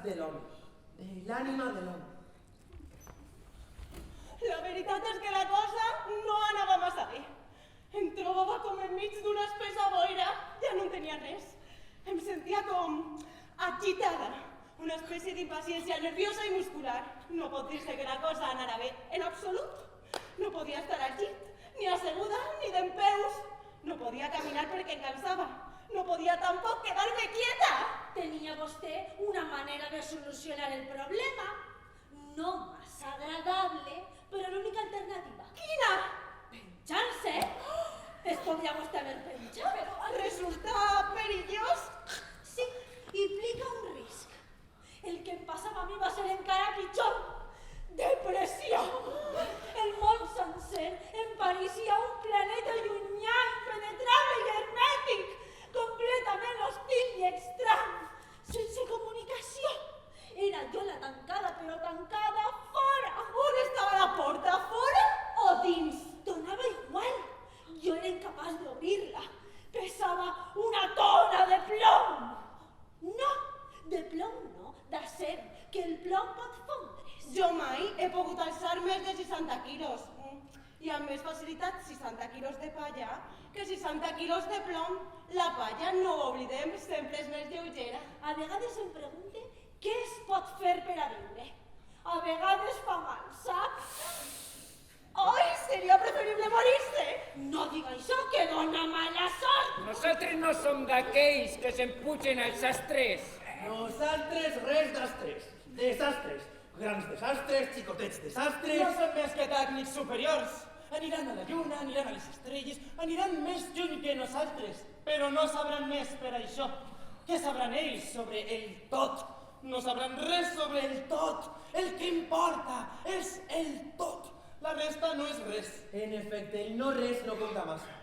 de l'home, de l'ànima de l'home. La veritat és que la cosa no anava massa bé. Em trobava com enmig d'una espessa boira, ja no tenia res. Em sentia com agitada, una espècie d'impaciència nerviosa i muscular. No pot dir-se que la cosa anara bé, en absolut. No podia estar caminar perquè em cansava. No podia tampoc quedar-me quieta. Tenia vostè una manera de solucionar el problema. No massa agradable, però l'única alternativa. Quina? Penjar-se. Es podria vostè haver penjat. Però resulta perillós. Sí, implica un risc. El que em passava a mi va ser encara pitjor. Depressió. El món sencer em pareixia un planeta llunyà, impenetrable i hermètic, completament hostil i estrany, sense comunicació. Era jo la tancada, però tancada fora. On estava la porta? Fora o dins? Donava igual. Jo era incapaç d'obrir-la. Pesava una tona de plom. No, de plom no, d'acer, que el plom pot fondre's. Jo mai he pogut alçar més de 60 quilos. I amb més facilitat 60 quilos de palla que 60 quilos de plom. La palla, no ho oblidem, sempre és més lleugera. A vegades em pregunte què es pot fer per a viure. A vegades fa mal, saps? Ai, seria preferible morir-se. No diga això, que dona mala sort. Nosaltres no som d'aquells que s'empugen als sastres. Nosaltres res d'astres, desastres. Grans desastres, xicotets desastres... No són més que tècnics superiors. Aniran a la lluna, aniran a les estrelles, aniran més lluny que nosaltres, però no sabran més per això. Què sabran ells sobre el tot? No sabran res sobre el tot. El que importa és el tot. La resta no és res. En efecte, el no res no compta massa.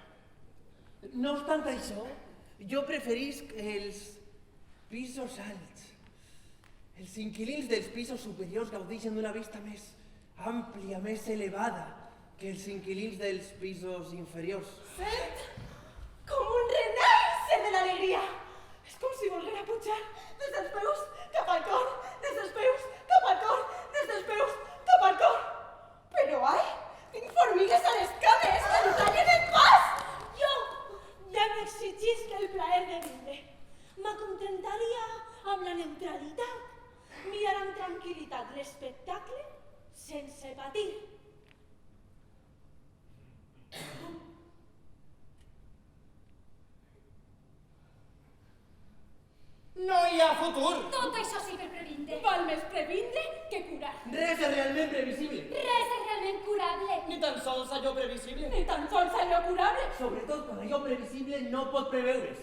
No obstant això, jo preferisc els pisos alts. Els inquilins dels pisos superiors gaudeixen d'una vista més àmplia, més elevada, que els inquilins dels pisos inferiors. Sent com un renaixer de l'alegria. És com si volguera pujar des dels peus cap al cor, des dels peus cap al cor, des dels peus cap al cor. Però, ai, tinc formigues a les cames que em tallen el pas. Jo ja m'exigisc el plaer de viure. M'acontentaria amb la neutralitat. Mirar amb tranquil·litat l'espectacle sense patir. No hi ha futur. Tot això sí per previndre. Val més previndre que curar. Res és realment previsible. Res és realment curable. Ni tan sols allò previsible. Ni tan sols allò curable. Sobretot quan allò previsible no pot preveure's.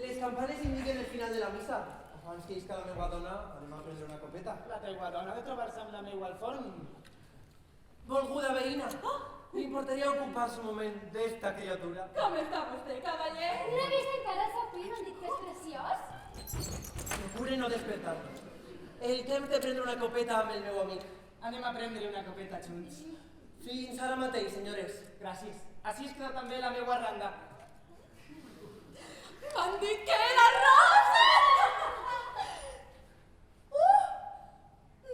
Les campanes indiquen el final de la missa. Abans que isca la meva dona, anem a prendre una copeta. La teua dona de trobar-se amb la meua al forn. Volguda veïna, m'importaria ocupar-se un moment d'esta criatura. Com està vostè, cavaller? No he vist encara el seu fill, m'han dit que és preciós. Procure no despertar-me. El temps de prendre una copeta amb el meu amic. Anem a prendre una copeta junts. Fins ara mateix, senyores. Gràcies. Així es queda també la meua randa. M'han dit que era rosa!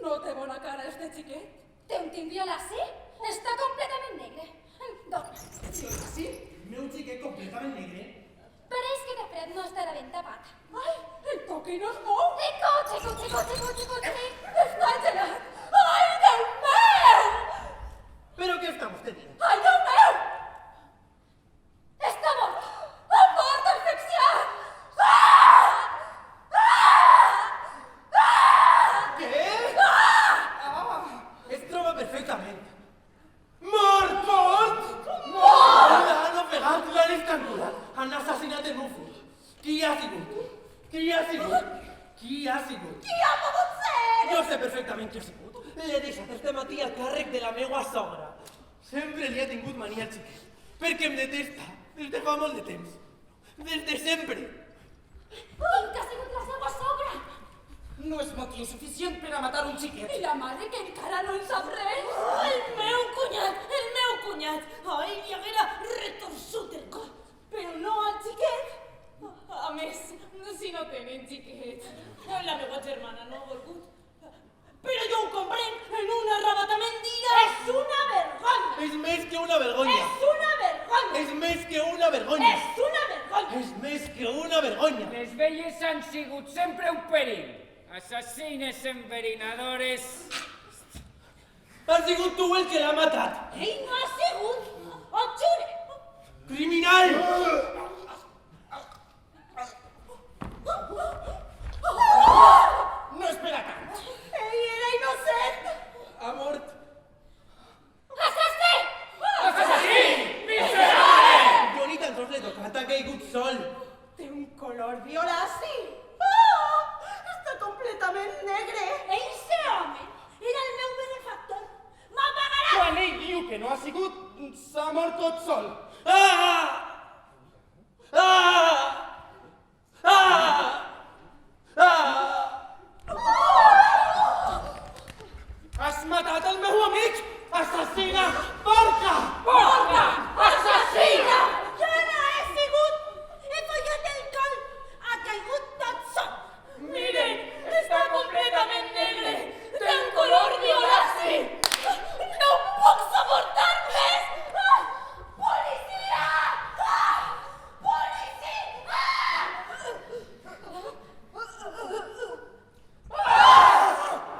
No té bona cara, este xiquet. Té un tint violacé? Està completament negre. Dona. Sí, el meu xiquet completament negre. Pareix que de fred no estarà ben tapat. Ai, el coqui no es mou. Cotxe. Està gelat. Ai, Déu meu! Però què està vostè dient? Ai, Déu meu! Està mort. Ha mort asfixiat! Què? Es troba perfectament. Mort! Mort! L'han ofegat, l'han estrangulat. Han assassinat el meu fill. Qui ha sigut? Qui ha sigut? Qui ha sigut? Qui ha pogut ser? Jo sé perfectament qui ha sigut. L'he deixat este matí al càrrec de la meua sogra. Sempre li ha tingut mania al xiquet. Perquè em detesta. Des de fa molt de temps. Des de sempre. Quin que ha sigut la seva sogra? No és motiu suficient per a matar un xiquet. I la mare que encara no en sap res. El meu cunyat, el meu cunyat. Ai, li haguera retorsut el cor. Però no al xiquet. A més, si no tenen xiquet. La meva germana no ha volgut. Però jo ho comprenc en un arrabatament d'ira. És una vergonya! És més que una vergonya. És una vergonya! És més que una vergonya. És una vergonya! És més que una vergonya. Les velles han sigut sempre un perill. Assassines enverinadores... Has sigut tu el que l'ha matat. Ell no ha sigut! Ho jure! Criminal! No espera tant. Ell era innocent! Ha mort. Assassí! Assassí! Miserable! Jo ni tan sols l'he tocat, ha caigut sol. Té un color violaci. Està completament negre. Eixe home era el meu benefactor. M'apagarà! Quan ell diu que no ha sigut, s'ha mort tot sol. Ah! Ah! Ah! Ah! Has matat el meu amic! Assassina! Porca! Porca! Assassina! Jo no he sigut! He fallat el col! Ha caigut tot sol! Miren, està completament negre. Té un color violaci. No puc suportar més! Policia! Policia!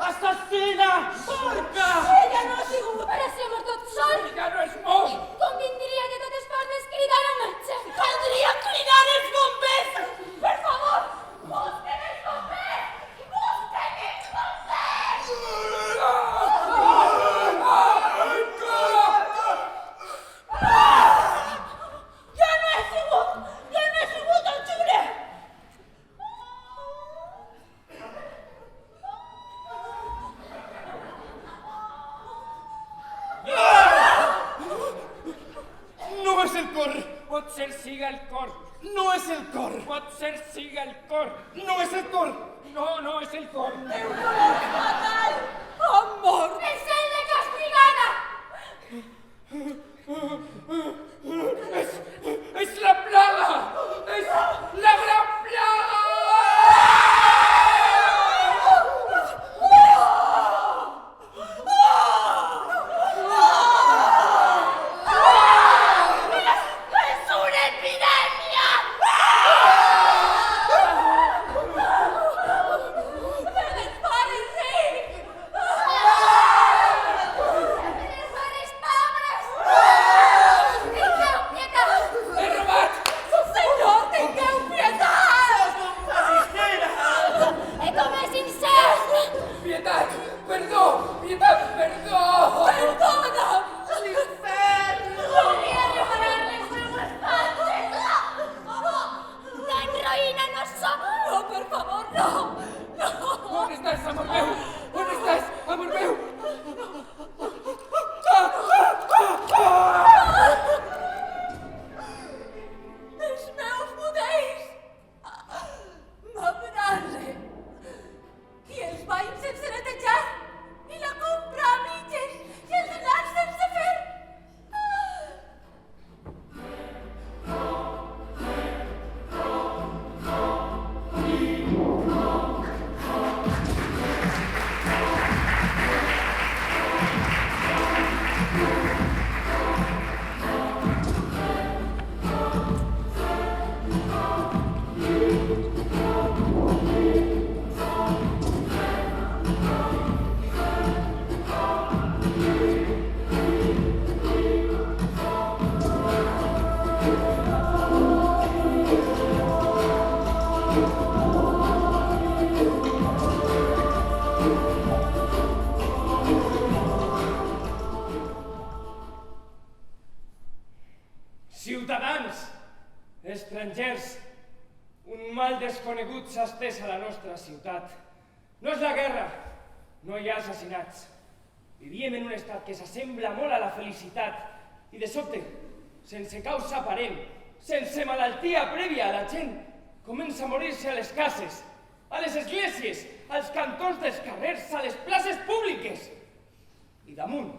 Assassina! Porca! Ella no ha sigut! Però si ha mort tot sol! Ja no és molt! Convindria que totes partes cridar al metge! Caldria cridar els bombers! Per favor! Busquen els bombers! Busquen els bombers! Jo no he sigut! Jo no he sigut, ho jure! No és el cor! Potser siga el cor. No és el cor! Potser siga el cor. No és el cor! No, no és el cor. Amor! És el de castigada! És la plaga! És la gran plaga! És una epidèmia! ¡Les pares, sí! Les barres pobres! Tingueu pietat! He robat! Senyor, tingueu pietat! He comès incest! Pietat! Perdó! Pietat! Perdó! Perdona'm! Volia reparar les seues faltes! Tan roïna no som! No, per favor, no! No! On estàs, amor meu? On estàs, amor meu? Els meus budells! M'abrase! I els banys sense netejar! I la compra a mitges! I els dinars sense fer! Ciutadans, estrangers, un mal desconegut s'ha estès a la nostra ciutat. No és la guerra, no hi ha assassinats. Vivíem en un estat que s'assembla molt a la felicitat i de sobte, sense causa aparent, sense malaltia prèvia, la gent comença a morir-se a les cases, a les esglésies, als cantons dels carrers, a les places públiques. I damunt,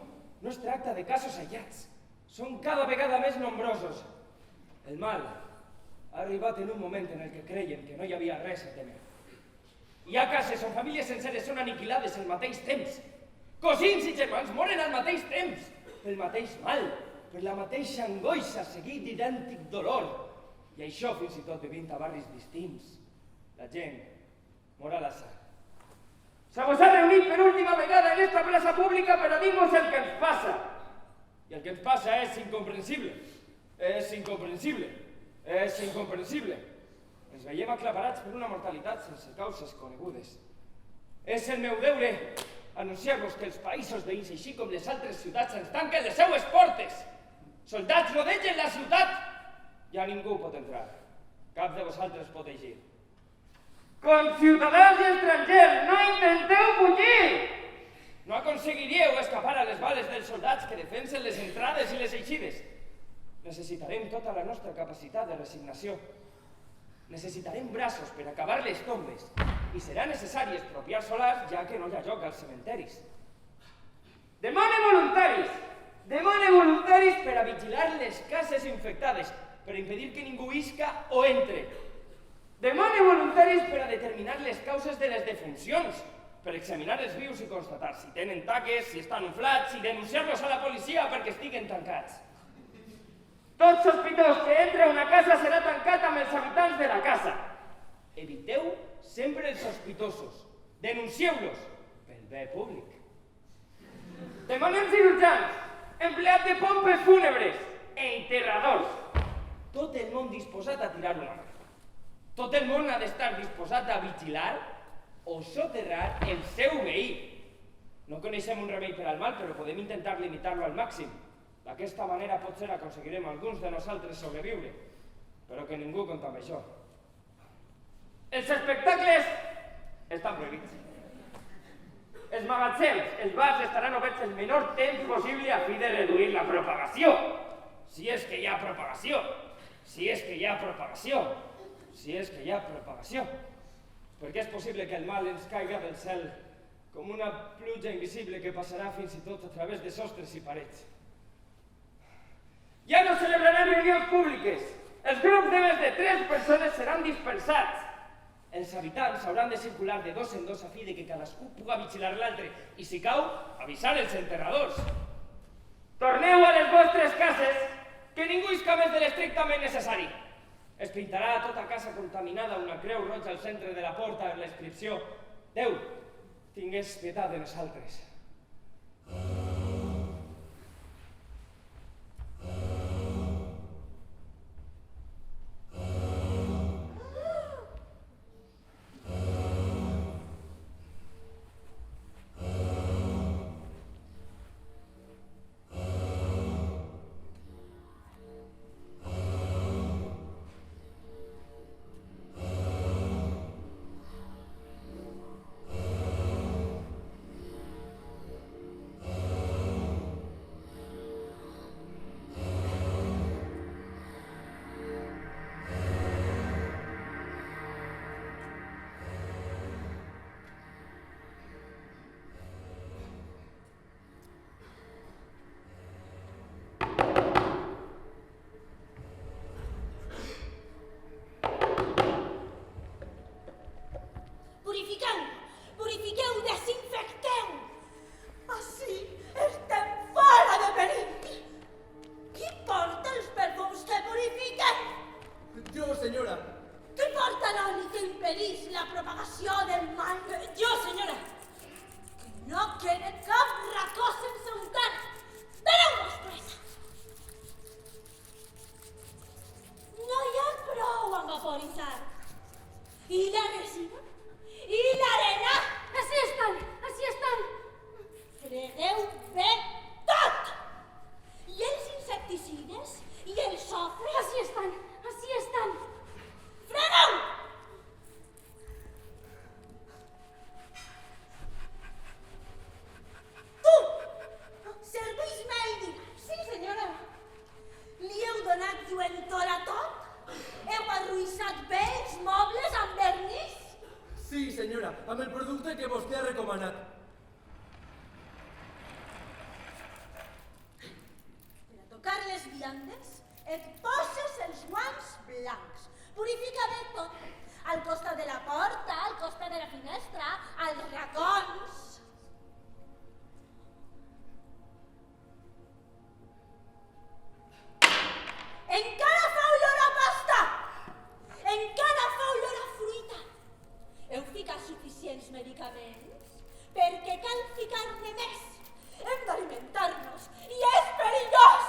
no es tracta de casos aïllats, són cada vegada més nombrosos. El mal ha arribat en un moment en el que creien que no hi havia res a temer. Hi ha cases on famílies senceres són aniquilades al mateix temps. Cosins i germans moren al mateix temps, pel mateix mal, per la mateixa angoixa, seguit d'idèntic dolor. I això fins i tot vivint a barris distints. La gent mor a l'atzar. Se vos ha reunit aquí per última vegada en esta plaça pública per a dir-vos el que ens passa. I el que ens passa és incomprensible. És incomprensible. És incomprensible. Ens veiem aclaparats per una mortalitat sense causes conegudes. És el meu deure anunciar-vos que els països veïns, així com les altres ciutats, ens tanquen les seues portes. Soldats rodegen la ciutat. Ja ningú pot entrar. Cap de vosaltres pot eixir. Conciutadans i estrangers, no intenteu fugir! No aconseguiríeu escapar a les bales dels soldats que defensen les entrades i les eixides. Necessitarem tota la nostra capacitat de resignació. Necessitarem braços per acabar les tombes i serà necessari expropiar solars, ja que no hi ha lloc als cementeris. Demane voluntaris! Demane voluntaris per a vigilar les cases infectades, per impedir que ningú isca o entre. Demane voluntaris per a determinar les causes de les defuncions, per examinar els vius i constatar si tenen taques, si estan inflats, i denunciar-los a la policia perquè estiguen tancats. Tot sospitós que entre a una casa serà tancat amb els habitants de la casa. Eviteu sempre els sospitosos. Denuncieu-los pel bé públic. Demanem cirurgians, empleats de pompes fúnebres e enterradors. Tot el món disposat a tirar una mà. Tot el món ha d'estar disposat a vigilar o soterrar el seu veí. No coneixem un remei per al mal, però podem intentar limitar-lo al màxim. D'aquesta manera potser aconseguirem alguns de nosaltres sobreviure, però que ningú compta amb això. Els espectacles estan prohibits. Els magatzems, els bars estaran oberts el menor temps possible a fi de reduir la propagació. Si és que hi ha propagació. Si és que hi ha propagació. Si és que hi ha propagació. Perquè és possible que el mal ens caiga del cel com una pluja invisible que passarà fins i tot a través de sostres i parets. Ja no celebraran reunions públiques. Els grups de més de 3 persones seran dispersats. Els habitants hauran de circular de 2 en 2 a fi de que cadascú puga vigilar l'altre i, si cau, avisar els enterradors. Torneu a les vostres cases, que ningú isca més de l'estrictament necessari. Es pintarà a tota casa contaminada una creu roja al centre de la porta amb la inscripció: Déu, tingués pietat de nosaltres. Purifiqueu, desinfecteu! Així estem fora de perill. Qui porta els perfums que purifiquen? Jo, senyora. Qui porta l'oli que impedeix la propagació del mal? Jo, senyora. Que no quede cap racó sense untar. Doneu-vos pressa. No hi ha prou amb vaporitzar. I la resina? I l'arena? Així estan, així estan. Fregueu bé tot! I els insecticides? I el sofre? Així estan, així estan. Fregueu! Tu! Serveix mèdic! Sí, senyora. Li heu donat lluentor a tot? Heu arruïssat bé els mobles amb vernís? Sí, senyora, amb el producte que vostè ha recomanat. Per a tocar les viandes, et poses els guants blancs. Purifica bé tot. Al costat de la porta, al costat de la finestra, als racons. Encara fa olor a pasta! Encara fa olor a fruita! Heu ficat suficients medicaments perquè cal ficar-ne més. Hem d'alimentar-nos i és perillós,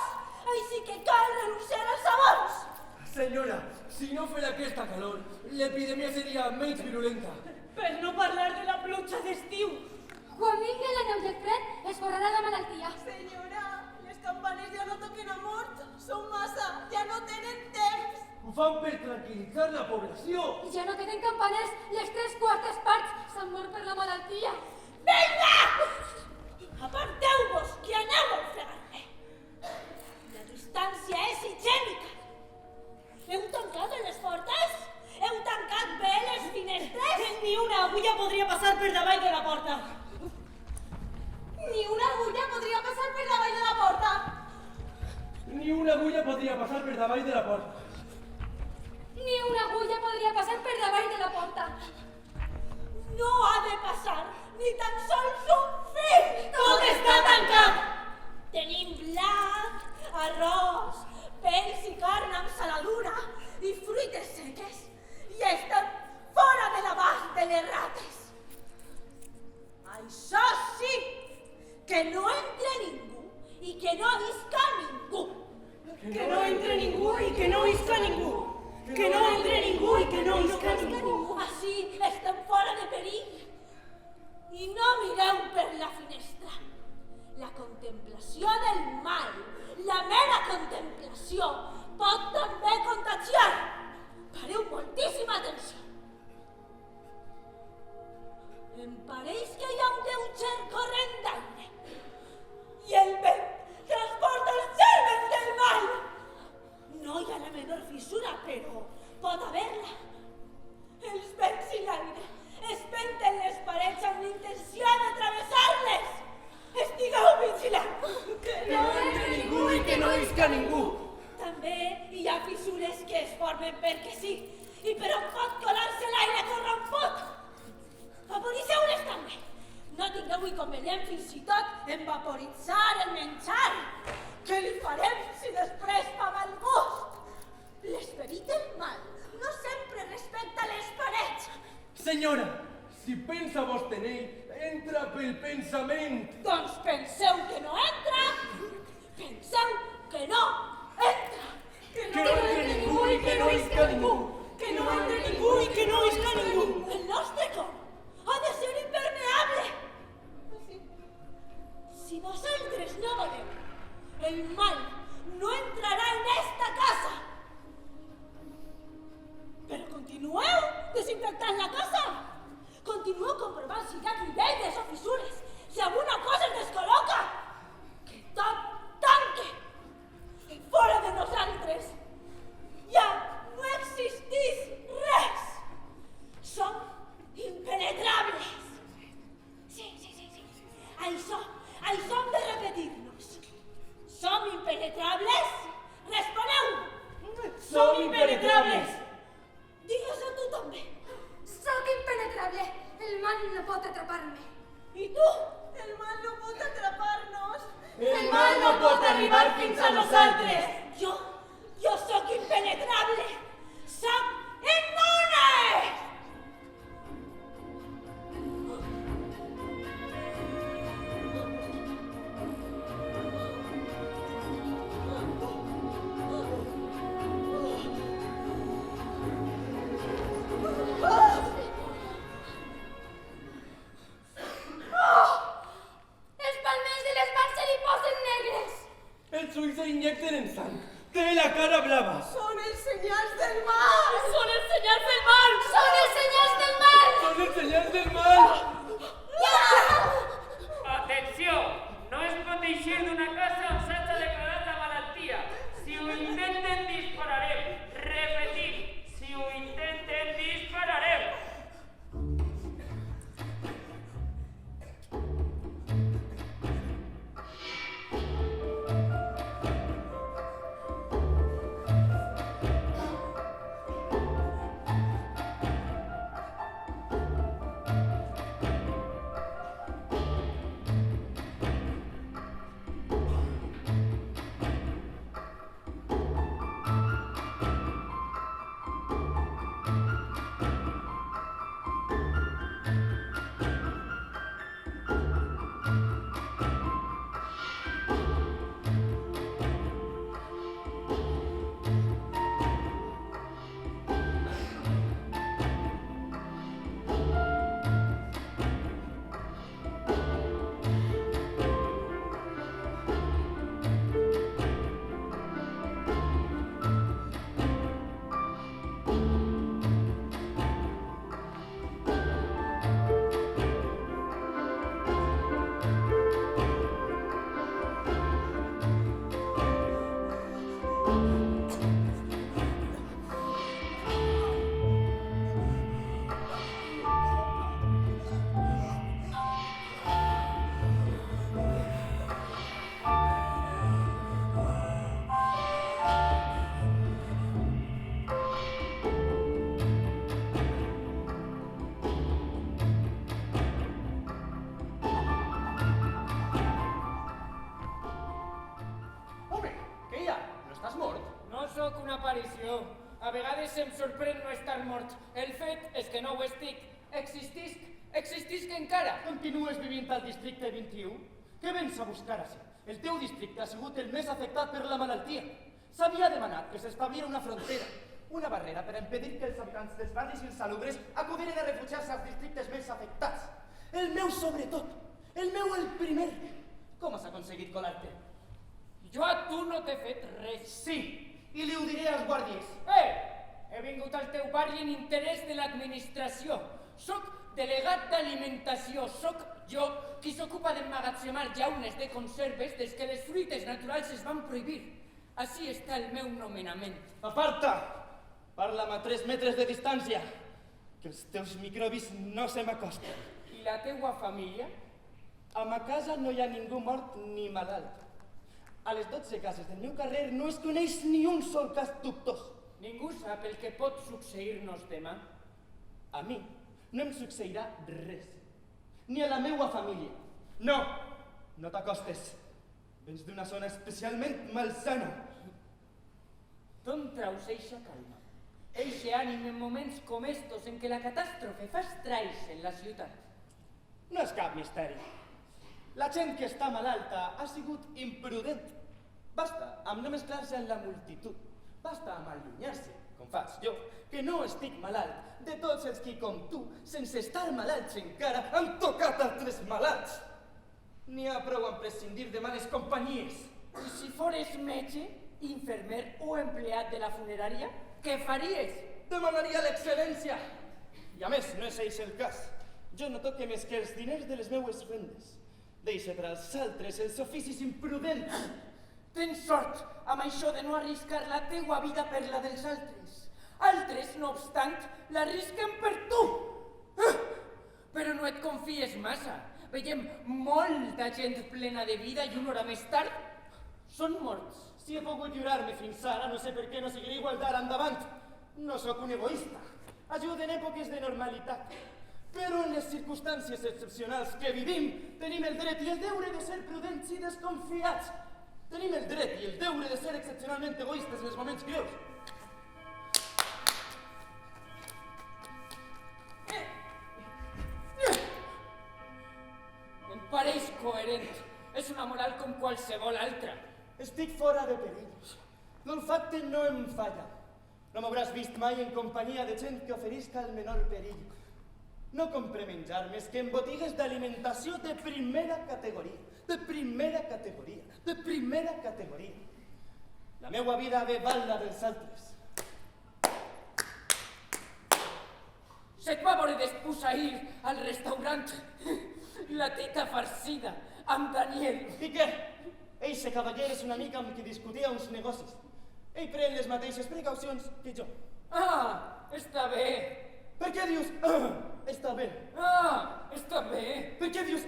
així que cal renunciar als sabors. Senyora, si no fera aquesta calor, l'epidèmia seria menys virulenta. Per no parlar de la pluja d'estiu. Quan vingui la neu i el fred, es correrà la malaltia. Senyora, les campanes ja no toquen a mort. Són massa, ja no tenen temps. Ho fan per tranquil·litzar la població. I ja no queden campaners, les 3/4 parts s'han mort per la malaltia. Vinga! Aparteu-vos, que aneu a ofegar-me. La distància és higiènica. Heu tancat les portes? Heu tancat bé les finestres? Ni una agulla podria passar per davall de la porta. Ni una agulla podria passar per davall de la porta. Ni una agulla podria passar per davall de la porta. Ni una agulla podria passar per davall de la porta. No ha de passar ni tan sols un fil. Tot està tancat. Tenim blat, arròs, peix i carn amb saladura i fruites seques. I estem fora de l'abast de les rates. Això sí, que no entre ningú i que no isca ningú. Que no entre ningú i que no isca ningú. Que no entre ningú i que no isca ningú. Així estem fora de perill. I no mireu per la finestra. La contemplació del mal, la mera contemplació, pot també contagiar. Pareu moltíssima atenció. Em pareix que hi ha un lleuger corrent d'aire. I el vent transporta els gèrmens del mal. No hi ha la menor fissura, però pot haver-la. Els vents i l'aire espenten les parets amb l'intenció de travessar-les. Estigueu vigilants. Que Que no entre ningú i que no isca ningú. També hi ha fissures que es formen perquè sí, i per on pot colar-se l'aire corromput. Vaporisseu-les també. No tingueu inconvenient fins i tot en vaporitzar el menjar. Què li farem si després fa mal gust? L'esperit del mal no sempre respecta les parets. Senyora, si pensa vos tenir, entra pel pensament. Doncs penseu que no entra. Penseu que no entra. Que no entre ningú i que no isca ningú. Que no entre ningú i que no isca ningú. El nostre cor ha de ser impermeable. Si vosaltres no voleu, el mal no entrarà en esta casa. Però continueu desinfectant la casa. Continueu comprovant si hi ha clivelles o fissures, si alguna cosa es descol·loca. Que tot tanque. Fora de nosaltres ja no existís res. Som impenetrables. Sí. Això hem de repetir-nos. Som impenetrables? Responeu! Som impenetrables. Digues-ho tu també. Soc impenetrable. El mal no pot atrapar-me. I tu? El mal no pot atrapar-nos. El mal no pot arribar fins a nosaltres. Jo sóc impenetrable. Som immunes! Els palmells de les mans se li posen negres. Els ulls s'inyecten en sang. Té la cara blava. Són els senyals del mal. Són els senyals del mal. Són els senyals del mal. Són els senyals del mal. Atenció! No es pot eixir d'una casa on s'ha declarat la malaltia. Si ho intenten, dispararem. Repetim, si ho intenten, dispararem. em sorprèn no estar mort. El fet és que no ho estic. Existisc encara. Continues vivint al districte 21? Què vens a buscar ací? El teu districte ha sigut el més afectat per la malaltia. S'havia demanat que s'establira una frontera, una barrera per impedir que els habitants dels barris insalubres acudiren a refugiar-se als districtes més afectats. El meu sobretot, el meu el primer. Com has aconseguit colar-te? Jo a tu no t'he fet res. Sí, i li ho diré als guàrdies. He vingut al teu barri en interès de l'administració. Soc delegat d'alimentació. Soc jo qui s'ocupa d'emmagatzemar llaunes de conserves des que les fruites naturals es van prohibir. Així està el meu nomenament. Aparta! Parla'm a 3 metres de distància, que els teus microbis no se m'acosten. I la teua família? A ma casa no hi ha ningú mort ni malalt. A les 12 cases del meu carrer no es coneix ni un sol cas dubtós. Ningú sap el que pot succeir-nos demà. A mi no em succeirà res. Ni a la meua família. No! No t'acostes. Vens d'una zona especialment malsana. D'on traus eixa calma? Eixe ànim en moments com estos en què la catàstrofe fa estralls en la ciutat. No és cap misteri. La gent que està malalta ha sigut imprudent. Basta amb no mesclar-se en la multitud. Basta amb allunyar-se, com faig jo, que no estic malalt, de tots els qui, com tu, sense estar malalts encara, han tocat altres malalts. N'hi ha prou en prescindir de males companyies. I si fores metge, infermer o empleat de la funerària, què faries? Demanaria l'excel·lència. I a més, no és eix el cas. Jo no toque més que els diners de les meues rendes. Deixe per als altres els oficis imprudents. Tens sort amb això de no arriscar la teua vida per la dels altres. Altres, no obstant, l'arrisquen per tu. Però no et confies massa. Veiem molta gent plena de vida i una hora més tard són morts. Si he pogut lliurar-me fins ara, no sé per què no seguiré igual d'ara endavant. No sóc un egoista. Ajudo en èpoques de normalitat. Però en les circumstàncies excepcionals que vivim, tenim el dret i el deure de ser prudents i desconfiats. Tenim el dret i el deure de ser excepcionalment egoistes en els moments greus. Em pareix coherent. És una moral com qualsevol altra. Estic fora de perill. L'olfacte no em falla. No m'hauràs vist mai en companyia de gent que oferisca el menor perill. No compre menjar més que en botigues d'alimentació de primera categoria. De primera categoria. De primera categoria. La meua vida ve val la dels altres. Se't va veure després ahir al restaurant la tita farcida amb Daniel. I què? Eixe cavaller és un amic amb qui discutia uns negocis. Ell pren les mateixes precaucions que jo. Ah, està bé. Per què dius, està bé? Ah, està bé. Per què dius,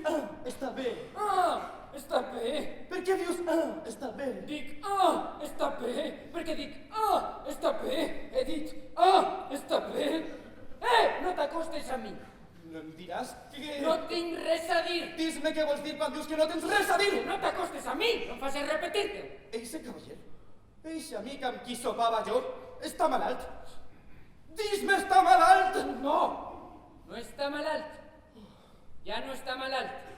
està bé? Ah, està bé. Per què dius, està bé? Dic, està bé. Perquè dic, està bé. He dit, està bé. No t'acostes a mi. No em diràs que... No tinc res a dir. Dis-me què vols dir quan dius que no tens res a dir. No t'acostes a mi. No em facis repetir-te. Eixe cavaller, eixe amic amb qui sopava jo, està malalt. Dis-me, està malalt! No, no està malalt. Ja no està malalt.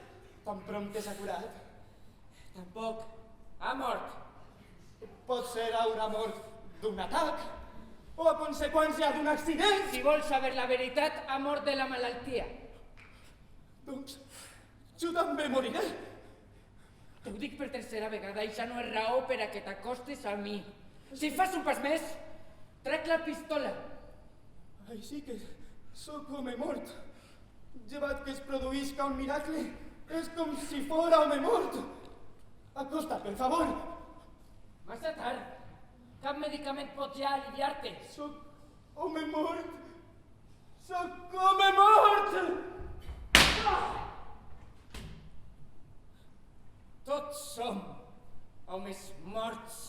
Tan prompte s'ha curat? Tampoc ha mort. Potser haurà mort d'un atac o a conseqüència d'un accident. Si vols saber la veritat, ha mort de la malaltia. Doncs jo també moriré. T'ho dic per tercera vegada i ja no és raó per a que t'acostes a mi. Si fas un pas més, trec la pistola. Així que sóc home mort. Llevat que es produïsca un miracle, és com si fora home mort. Acosta't, per favor. Massa tard. Cap medicament pot ja aliviar-te. Sóc home mort. Sóc home mort! Tots som homes morts.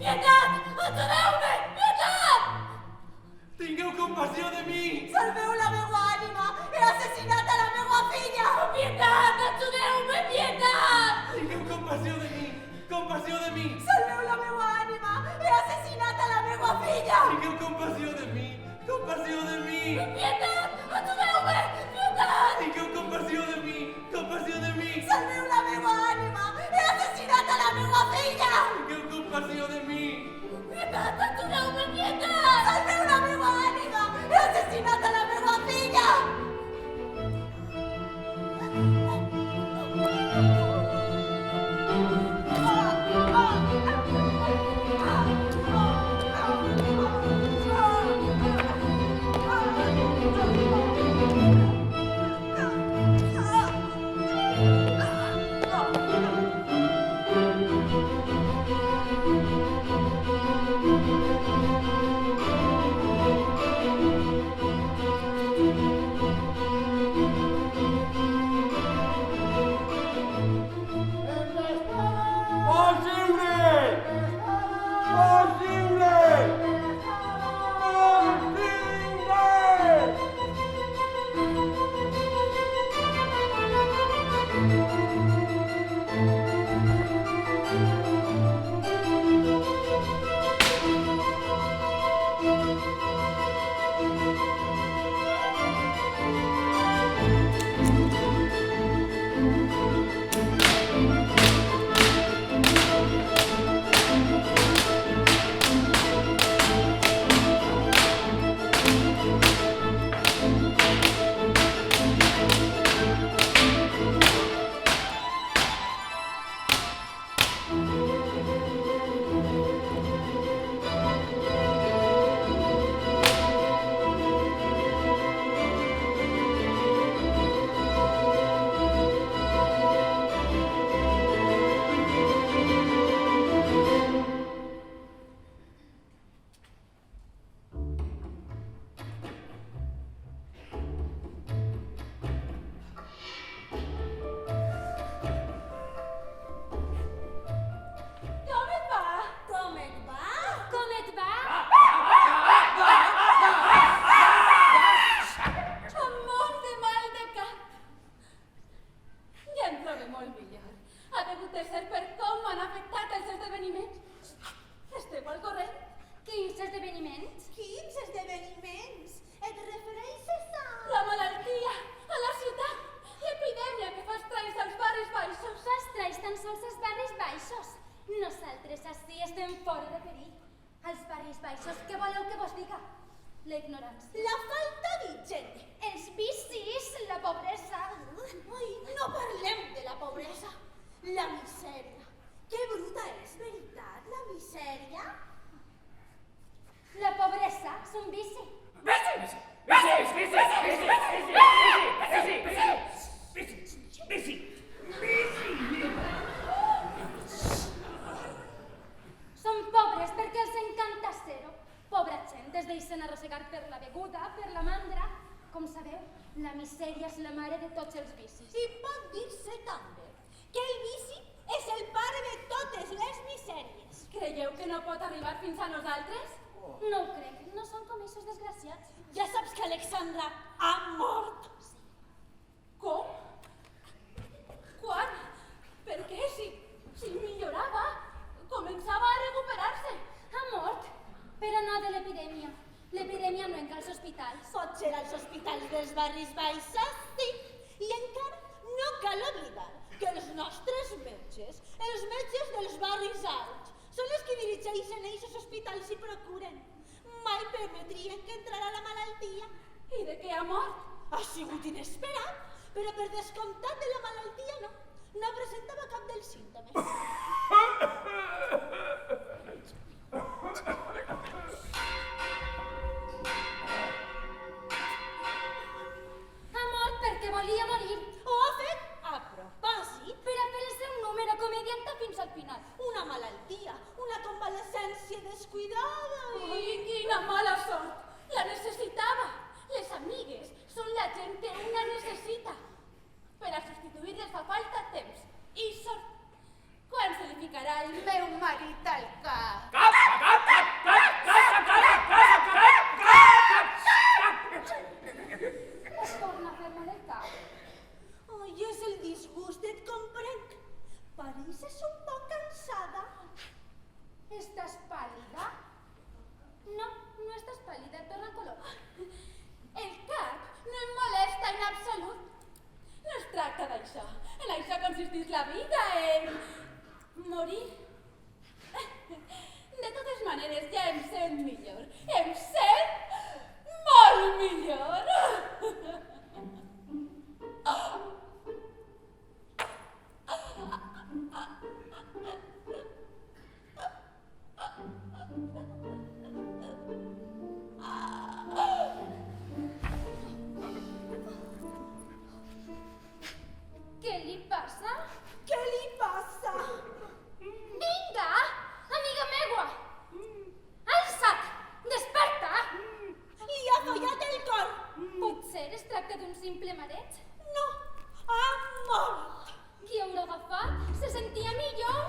Pietat! Atureu-me! Pietat! Tingueu compassió de mi! Salveu la meua ànima! He assassinat compassió de mi! Salveu la meva ànima! He assassinat a la meva filla! Tingueu compassió de mi! Compassió de mi! Pietat! Atureu-me! Pietat! Tingueu compassió de mi! Compassió de mi! Salveu la meva ànima! He assassinat a la meva filla! Tingueu compassió de mi! Pietat! Atureu-me! Pietat! Salveu la meva ànima! He assassinat a la meva filla! Vols lliure! Vols lliure! Vols lliure! Com et va? Com et va? Com et va? Amb molt de mal de cap. Ja em trobo molt millor. Ha degut de ser per com m'han afectat els esdeveniments. Esteu al corrent? Quins esdeveniments? Quins esdeveniments? Et refereixes a... La malaltia, a la ciutat, l'epidèmia que fa estralls als barris baixos. Fa estralls tan sols als barris baixos. Nosaltres ací estem fora de perill. Als barris baixos, què voleu que vos diga? La ignorància. La falta d'higiene. Els vicis, la pobresa. Ai, no parlem de la pobresa. La misèria. Que bruta és, veritat, la misèria? La pobresa és un vici. Som pobres perquè els encanta ser-ho. Pobra gent es deixen arrossegar per la beguda, per la mandra. Com sabeu, la misèria és la mare de tots els vicis. I pot dir-se també que el vici és el pare de totes les misèries. Creieu que no pot arribar fins a nosaltres? No ho crec, no són com aquests desgraciats. Ja saps que Alexandra ha mort. Com? Quan? Per què? Si millorava, començava a recuperar-se. Ha mort, però no de l'epidèmia. L'epidèmia no entra als hospitals. Potser als hospitals dels barris baixos, sí. I encara no cal oblidar que els nostres metges, els metges dels barris alts, són els que dirigeixen aquests hospitals i procuren. Mai permetrien que entrara la malaltia. I de què ha mort? Ha sigut inesperat, però per descomptat de la malaltia no. No presentava cap dels símptomes. Ha mort perquè volia morir. Ho ha fet a propòsit. Per a fer el seu número comedianta fins al final. Una malaltia, una convalescència descuidada Ai, quina mala sort! La necessitava! Les amigues són la gent que una necessita. Per a substituir-les fa falta temps i sort. Quan se li ficarà el meu marit al cap? Es torna a fer mal el cap. Ai, és el disgust, et comprenc. Pareixes un poc cansada. maneres ja em sent millor. Em sent molt millor. Què li passa? Què li passa? Vinga, amiga meua! Alça't! Desperta! Li ha fallat el cor. Potser es tracta d'un simple mareig? No, ha mort. Qui haurà agafat? Se sentia millor?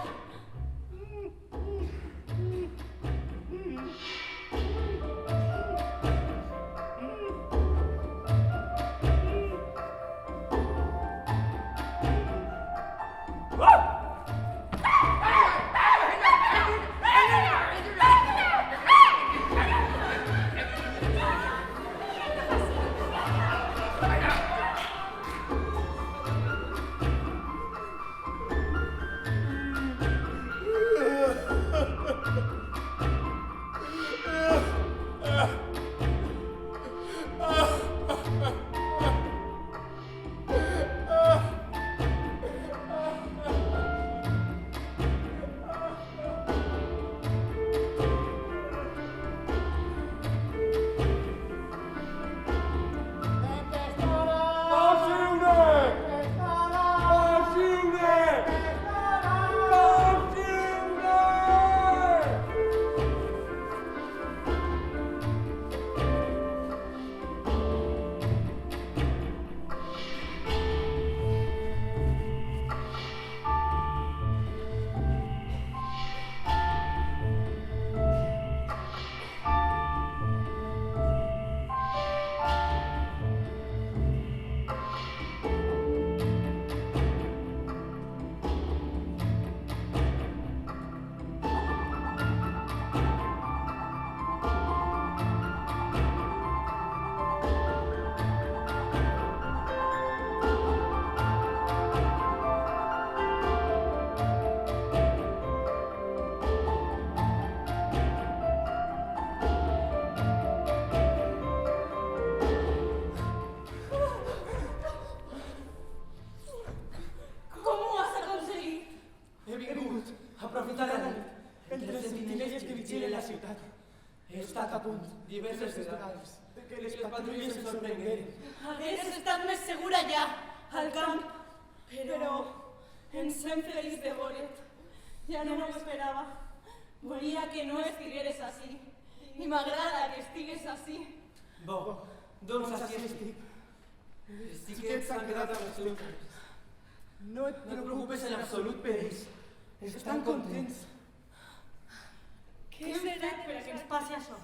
He estat a punt diverses vegades que les patrulles em sorprengueren. Hagués estat més segura ja, al camp, però em sent feliç de veure't. Ja no m'ho esperava. Volia que no estigueres així. I m'agrada que estigues així. Bo, doncs així estic. Els xiquets s'han quedat amb els seus pares. No et preocupes en absolut per ells. Estan contents. Què hem fet per a que ens passi això?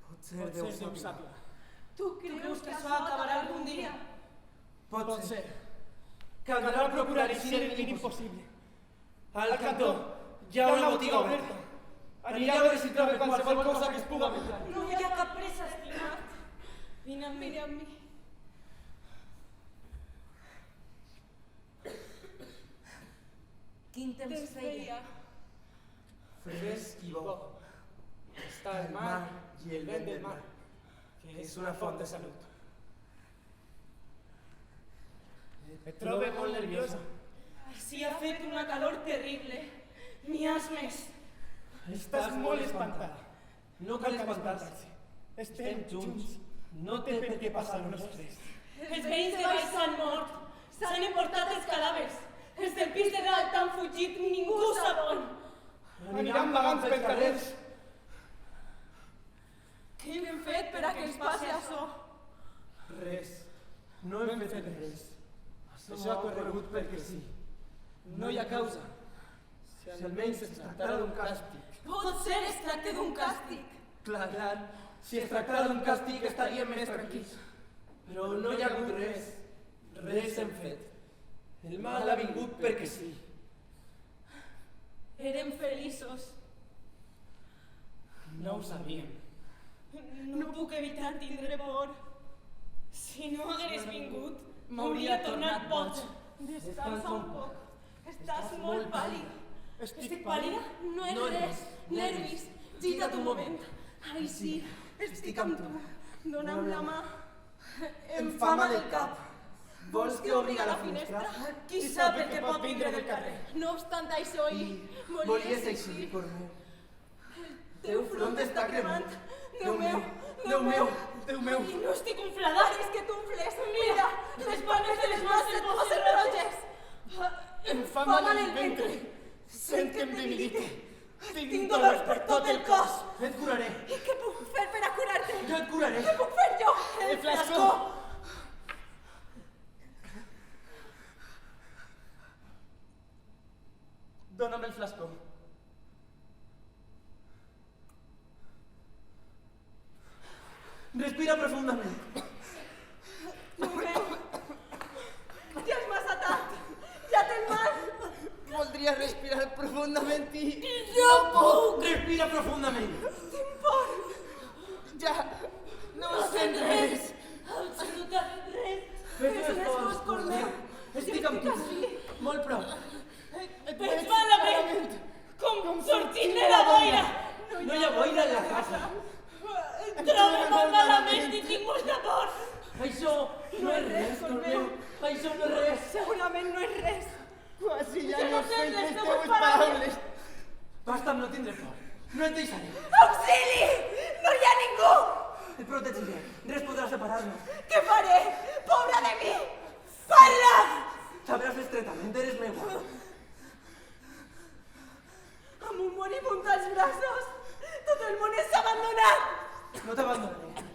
Potser Déu sàpiga. Tu creus que això acabarà algun dia? Pot ser. Caldrà procurar així el mínim possible. Al cantó hi ha una botiga oberta. Aniré a veure si trobo qualsevol cosa que es puga menjar. No hi ha cap pressa, estimat. Vine amb mi. Quin temps feia? Fresc i bo. Està el mar i el vent del mar, que és una font de salut. Et trobo molt nerviosa. Així ha fet una calor terrible. Miasmes. Estàs molt espantada. No cal espantar-se. Estem junts. No té per què passar-nos res. Els veïns de baix s'han mort. S'han emportat els cadàvers. Els del pis de dalt han fugit. Ningú sap on. Aniran vagant pels carrers. Què hem fet per a que ens passi això? Res. No hem fet res. Això ha corregut perquè sí. No hi ha causa. Si almenys es tractara d'un càstig. Potser es tracta d'un càstig. Clar. Si es tractara d'un càstig estaríem més tranquils. Però no hi ha hagut res. Res hem fet. El mal ha vingut perquè sí. Érem feliços. No ho sabíem. No puc evitar tindre por. Si no hagués vingut, m'hauria tornat boig. Descansa un poc. Estàs molt pàl·lid. Estic pàl·lida? No és res. Nervis. Gita't un moment. Ai, sí, estic amb tu. Dona'm la mà. Em fa mal el cap. Vols que obri a la finestra? Qui sap el que pot vindre del carrer? No obstant això, Volies eixir, cor meu. El teu front està cremant. Déu meu, Déu meu, Déu meu. I no estic inflada, és que t'unfles. Mira, les palmes de les mans et posen roges. Em fa mal el ventre. Sent que em debilite. Tinc dolors per tot el cos. Et curaré. I què puc fer per a curar-te? Jo et curaré. Què puc fer jo? El flascó. Dóna'm el flascó. Respira profundament. Déu meu, ja és massa tard. Ja tens mal. Voldria respirar profundament i... No puc. Respira profundament. Tinc por. Ja no sent res. Absolutament res. Fes És un esforç, cor meu. Estic amb tu. Molt prop. Veig malament. Com sortint de la boira. No hi ha boira en la casa. Em trobo molt malament i tinc molta por. Això no és res, cor meu. Això no és res. Segurament no és res. Quasi ja Ja no no sé sent les les teues teues paraules. paraules. Basta amb no tindre por. No et deixaré. Auxili! No hi ha ningú! Et protegiré. Res podrà separar-nos. Què faré? Pobra de mi! Parla! Sabràs estretament, eres meua. Amb un moribund als braços, tot el món és abandonat. No t'abandonaré.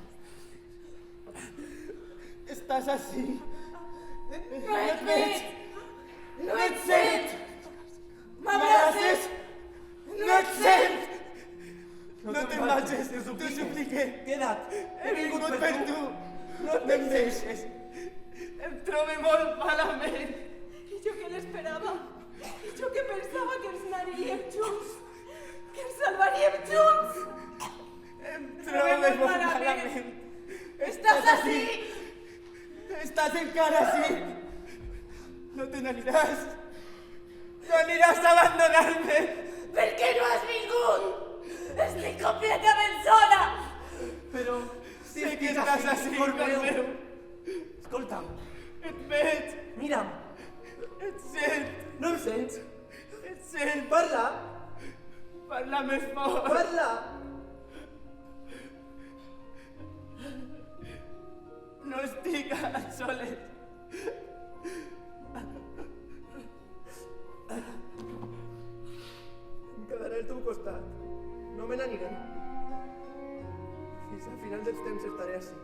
Estàs així. No et veig. No et sent. M'abraces. No et sent. No te'n vagis, t'ho suplique. Queda't. He vingut per tu. No te'n deixes. Em trobo molt malament. I jo que l'esperava. I jo que pensava que ens n'aniríem junts. Que ens salvaríem junts. Em trobo molt malament. Estàs així. Estàs encara així. No te n'aniràs. No aniràs a abandonar-me. Per què no has vingut? Estic completament sola. Però Sé que estàs així, cor meu. Escolta'm. Et veig. Mira'm. Et sent. No em sents? Et sent. Parla. Parla més fort. Parla. No estic a soles. Em quedaré al teu costat. No me n'aniré. Fins al final dels temps estaré així.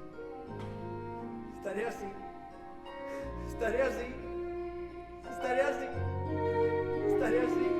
Estaré així. Estaré així. Estaré així. Estaré així.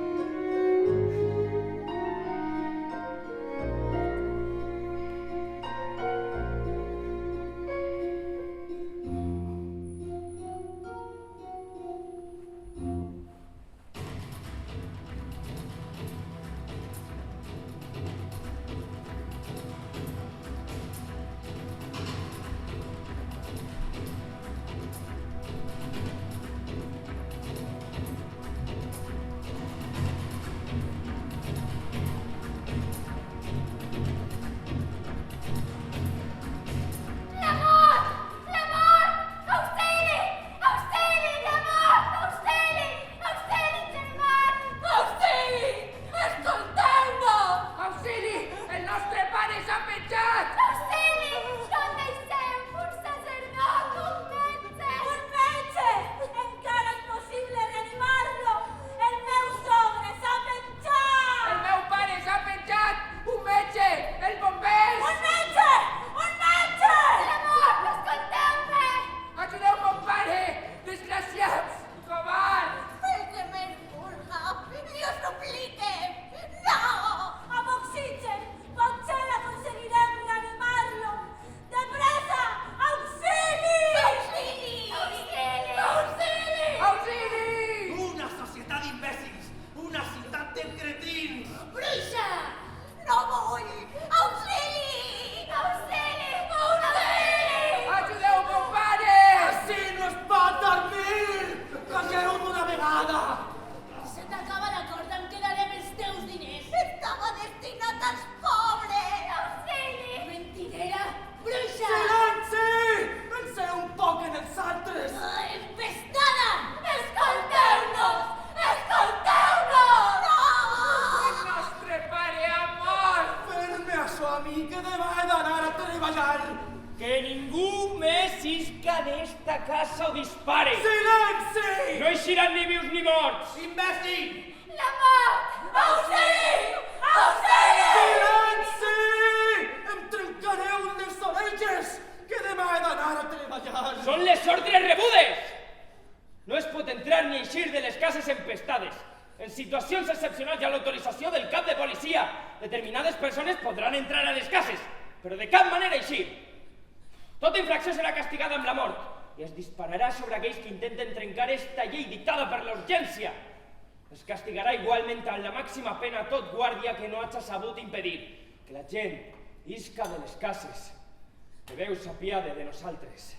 casa o dispare. Silenci! No eixiran ni vius ni morts. Imbècil! La mort! Auxili! Auxili! Silenci! Em trencareu les orelles, que demà he d'anar a treballar. Són les ordres rebudes. No es pot entrar ni eixir de les cases empestades. En situacions excepcionals hi ha l'autorització del cap de policia. Determinades persones podran entrar a les cases, però de cap manera eixir. Tota infracció serà castigada amb la mort i es dispararà sobre aquells que intenten trencar esta llei dictada per la urgència. Es castigarà igualment amb la màxima pena a tot guàrdia que no hagi sabut impedir que la gent isca de les cases. Que Déu s'apiade de nosaltres.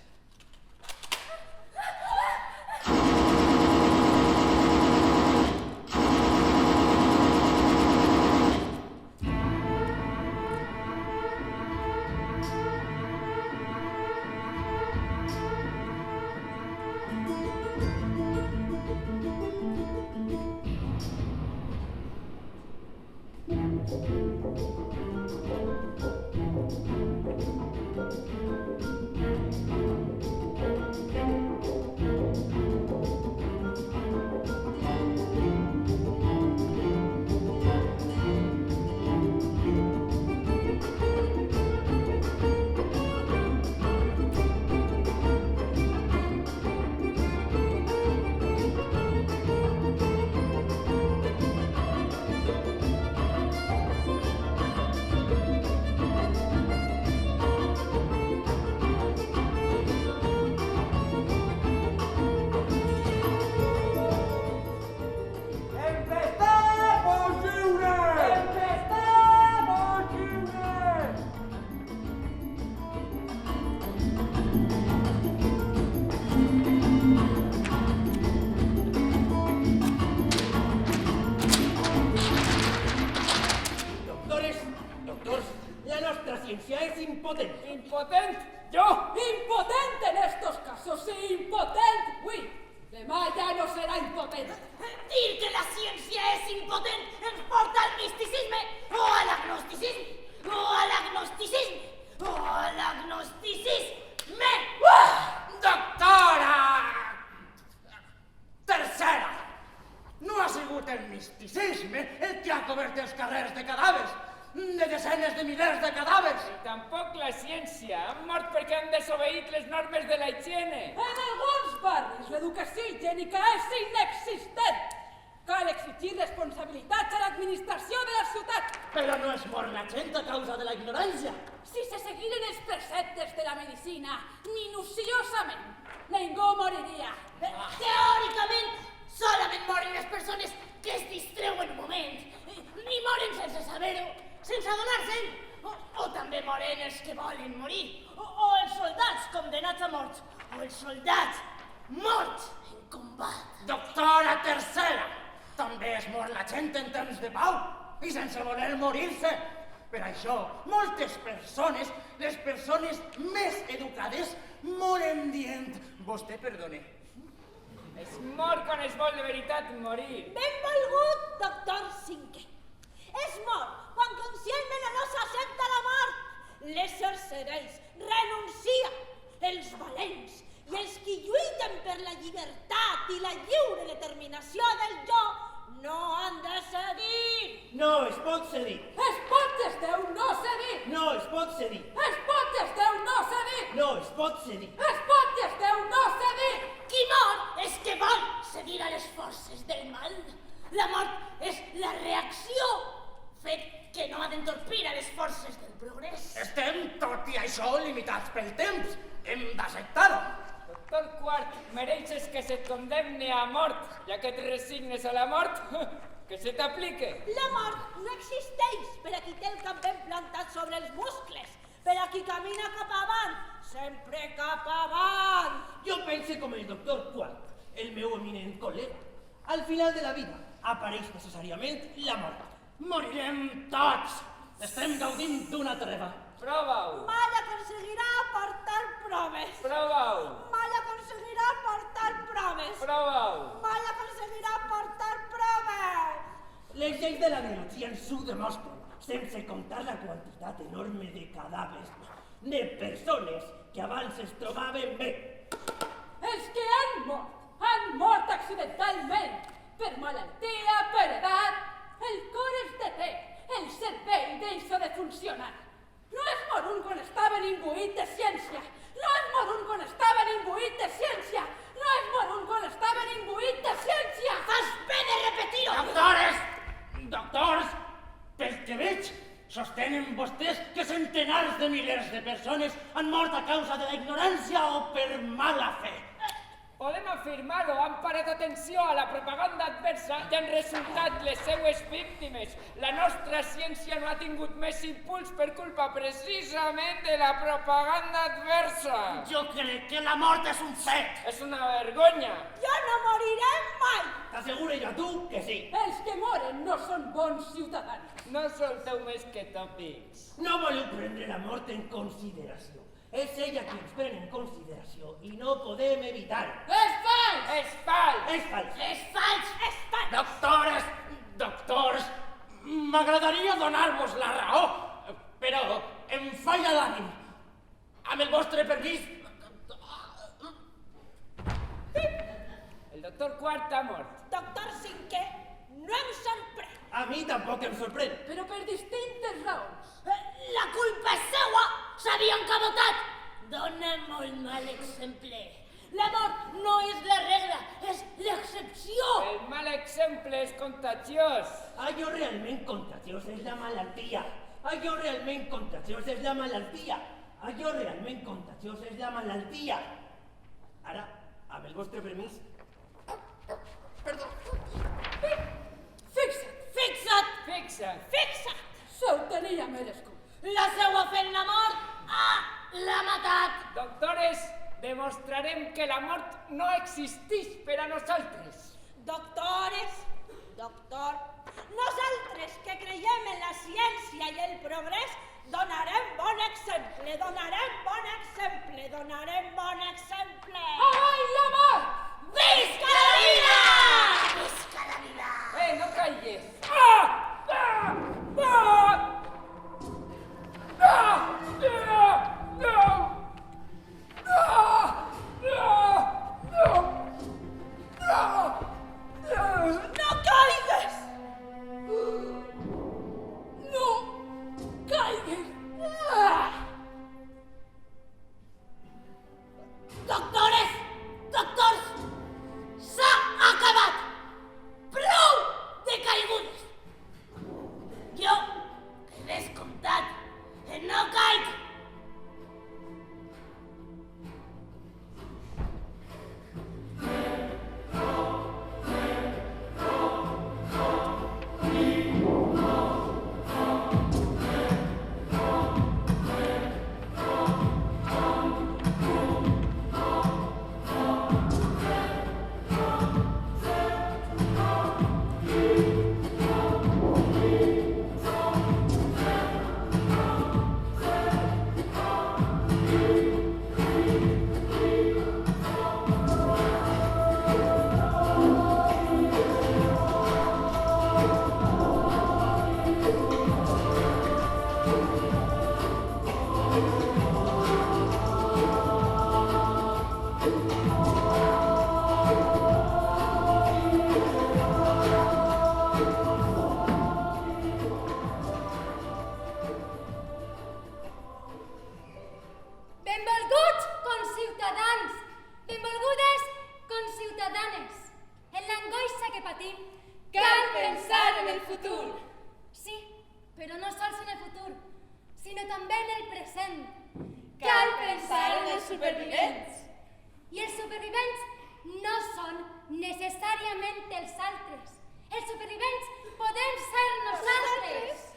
Impotent, yo. Impotente en estos casos, sí, impotente, oui. Demà ja no serà impotent. Dir que la ciència és impotent ens porta al misticisme o a l'agnosticisme, o a l'agnosticisme, o a l'agnosticisme. Doctora! Tercera! No ha sigut el misticisme el que ha cobert els carrers de cadàvers, de desenes de milers de cadàvers. I tampoc la ciència. Han mort perquè han desobeït les normes de la higiene. En alguns barris l'educació higiènica és inexistent. Cal exigir responsabilitats a l'administració de la ciutat. Però no es mor la gent a causa de la ignorància. Si se seguiren els preceptes de la medicina minuciosament, ningú moriria. Teòricament, solament moren les persones que es distreuen un moment, ni moren sense saber-ho, sense adonar-se'n, o també moren els que volen morir, o els soldats condemnats a mort, o els soldats morts en combat. Doctora Tercera! També es mor la gent en temps de pau i sense voler morir-se. Per això, moltes persones, les persones més educades, moren dient «Vostè perdone». Es mor quan es vol de veritat morir. Benvolgut, doctor Cinquè. És mort quan conscientment no s'accepta la mort. L'ésser cedeix, renuncia. Els valents i els que lluiten per la llibertat i la lliure determinació del jo no han de cedir. No es pot cedir. Es pot des Déu no cedir. No es pot cedir. Es pot des Déu no cedir. No es pot cedir. Es pot des Déu no cedir. Qui mor és que vol cedir a les forces del mal. La mort és la reacció, fet que no ha d'entorpir a les forces del progrés. Estem, tot i això, limitats pel temps. Hem d'acceptar-ho. Doctor Quart, mereixes que se't condemne a mort, ja que et resignes a la mort, que se t'aplique. La mort no existeix per a qui té el cap ben plantat sobre els muscles, per a qui camina cap avant, sempre cap avant. Jo pense com el doctor Quart, el meu eminent col·lega. Al final de la vida apareix necessàriament la mort. Morirem tots. Estem gaudint d'una treva. Prova-ho. Mai aconseguirà aportar proves. Prova-ho. Mai aconseguirà aportar proves. Prova-ho. Mai aconseguirà aportar proves. Les lleis de la biologia ens ho demostren, sense comptar la quantitat enorme de cadàvers, de persones que abans es trobaven bé. han mort accidentalment, per malaltia, per edat. El cor es deté, el cervell deixa de funcionar. No es mor un quan estaven imbuït de ciència, no es mor un quan estaven imbuït de ciència, no es mor un quan estaven imbuït de ciència. Fas bé de repetir-ho! Doctors, pel que veig, sostenen vostès que centenars de milers de persones han mort a causa de la ignorància o per mala fe. Podem afirmar-ho, han parat atenció a la propaganda adversa i han resultat les seues víctimes. La nostra ciència no ha tingut més impuls per culpa precisament de la propaganda adversa. Jo crec que la mort és un fet. És una vergonya. Jo no moriré mai! T'asseguro jo a tu que sí. Els que moren no són bons ciutadans. No solteu més que tòpics. No voleu prendre la mort en consideració. És ella qui ens pren en consideració i no podem evitar-ho. És fals! És fals! És fals. És fals! És fals! Doctors, m'agradaria donar-vos la raó, però em falla l'ànim. Amb el vostre permís... El doctor Quart ha mort. Doctor Cinquè, no em sorprèn. A mi tampoc em sorprèn. Però per distintes raons. La culpa és seua! S'havia encabotat! Dóna molt mal exemple. La mort no és la regla, és l'excepció! El mal exemple és contagiós. Allò realment contagiós és la malaltia. Allò realment contagiós és la malaltia. Allò realment contagiós és la malaltia. Ara, amb el vostre permís... Perdó. Fixa't! Fixa't. S'ho tenia merescut. La seua fe en la mort l'ha matat! Doctores, demostrarem que la mort no existeix per a nosaltres. Doctores, doctor, nosaltres que creiem en la ciència i el progrés donarem bon exemple, donarem bon exemple, donarem bon exemple. Avall la mort! Visca la vida! Visca la vida! No calles. Ah! Ah! Ah! Ah! No! No caigues! No caigues! Doctors, s'ha acabat! Prou de caigudes! Jo, per descomptat, no caic! Benvolguts conciutadans, benvolgudes conciutadanes. En l'angoixa que patim, cal pensar en el futur. Sí, però no sols en el futur, sinó també en el present. Cal pensar en els supervivents. I els supervivents no són necessàriament els altres. Els supervivents podem ser nosaltres.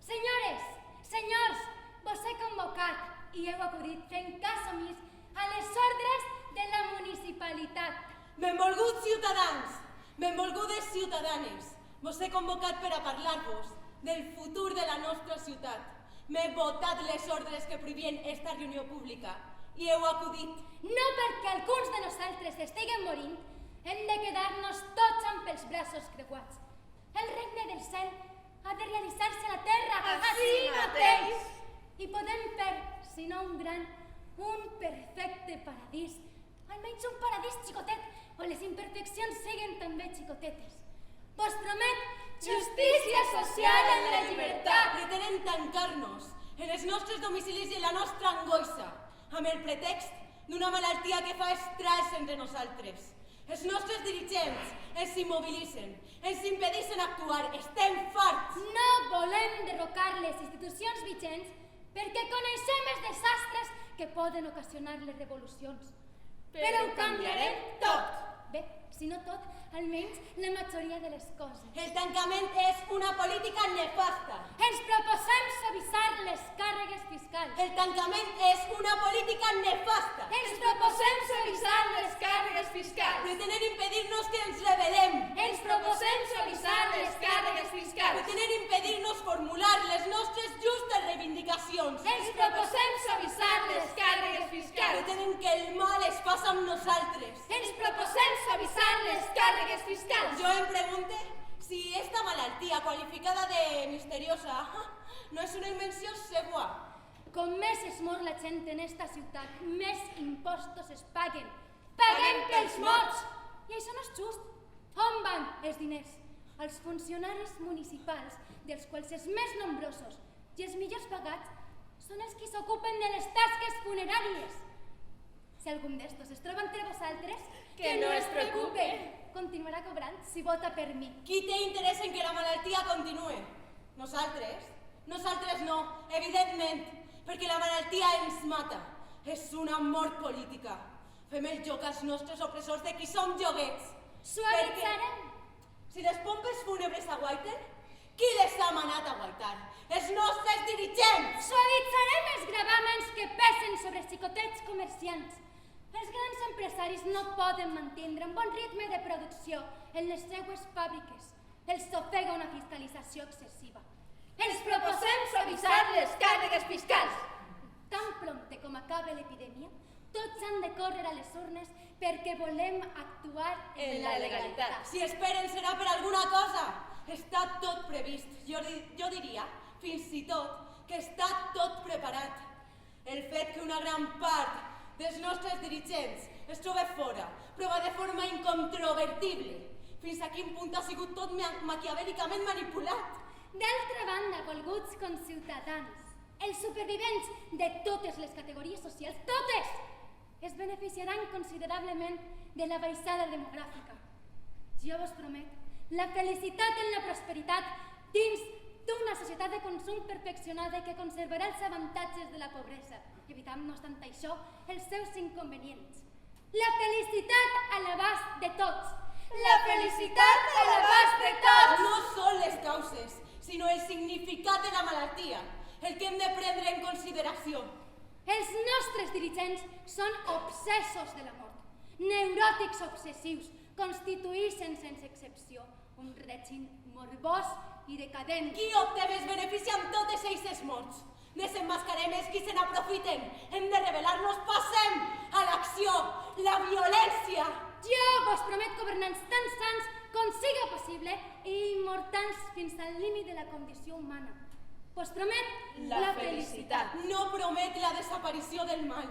Senyores, senyors, vos he convocat i heu acudit fent cas omís a les ordres de la municipalitat. Benvolguts ciutadans, benvolgudes ciutadanes, vos he convocat per a parlar-vos del futur de la nostra ciutat. M'he votat les ordres que prohibien esta reunió pública i heu acudit. No perquè alguns de nosaltres estiguen morint, hem de quedar-nos tots amb els braços creuats. El regne del cel ha de realitzar-se a la terra Així mateix. I podem fer, si no un gran, un perfecte paradís almenys un paradís xicotet, on les imperfeccions siguen també xicotetes. Vos promet justícia social en la llibertat. Pretenen tancar-nos en els nostres domicilis i en la nostra angoixa, amb el pretext d'una malaltia que fa estralls entre nosaltres. Els nostres dirigents ens immobilitzen, ens impedeixen actuar, estem farts. No volem derrocar les institucions vigents perquè coneixem els desastres que poden ocasionar les revolucions. Però ho canviarem tot. Bé, si no tot, almenys la majoria de les coses. El tancament és una política nefasta. Ens proposem suavitzar les càrregues fiscals. El tancament és una política nefasta. Ens proposem suavitzar les càrregues fiscals. Pretenen impedir-nos que ens rebel·lem. Ens proposem suavitzar les càrregues fiscals. Pretenen impedir-nos formular les nostres justes reivindicacions. Ens proposem suavitzar les càrregues fiscals. Pretenen que el mal es faça amb nosaltres. Ens proposem suavitzar les càrregues fiscals. Jo em pregunte si esta malaltia qualificada de misteriosa no és una invenció seva. Com més es mor la gent en esta ciutat, més impostos es paguen. Paguem pels morts! I això no és just. On van els diners? Els funcionaris municipals, dels quals els més nombrosos i els millors pagats són els qui s'ocupen de les tasques funeràries. Si algun d'estos es troba entre vosaltres, que no es preocupe. Continuarà cobrant si vota per mi. Qui té interès en que la malaltia continue? Nosaltres? Nosaltres no, evidentment, perquè la malaltia ens mata. És una mort política. Fem el joc als nostres opressors de qui som joguets. Suavitzarem. Si les pompes fúnebres aguaiten, qui les ha manat a aguaitar? Els nostres dirigents! Suavitzarem els gravàmens que pesen sobre els xicotets comerciants. Els grans empresaris no poden mantindre un bon ritme de producció en les seues fàbriques. Els ofega una fiscalització excessiva. Ens proposem suavitzar les càrregues fiscals. Tan prompte com acabe l'epidèmia, tots han de córrer a les urnes perquè volem actuar en la legalitat. Si esperen serà per alguna cosa. Està tot previst. Jo diria, fins i tot, que està tot preparat. El fet que una gran part dels nostres dirigents es troba fora, prova de forma incontrovertible. Fins a quin punt ha sigut tot maquiavèlicament manipulat. D'altra banda, volguts conciutadans, els supervivents de totes les categories socials, totes, es beneficiaran considerablement de la baixada demogràfica. Jo vos promet la felicitat en la prosperitat dins d'una societat de consum perfeccionada que conservarà els avantatges de la pobresa, evitant, no obstant això, els seus inconvenients. La felicitat a l'abast de tots. La felicitat a l'abast de tots. No són les causes, sinó el significat de la malaltia, el que hem de prendre en consideració. Els nostres dirigents són obsessos de la mort, neuròtics obsessius, constituïxen sense excepció un règim morbós i decadent. Qui obté més benefici amb totes aquestes morts? Desemmascarem els qui se n'aprofiten. Hem de rebel·lar-nos, passem a l'acció, la violència. Jo vos promet governants tan sants com siga possible i immortals fins al límit de la condició humana. Vos promet la felicitat. No promet la desaparició del mal,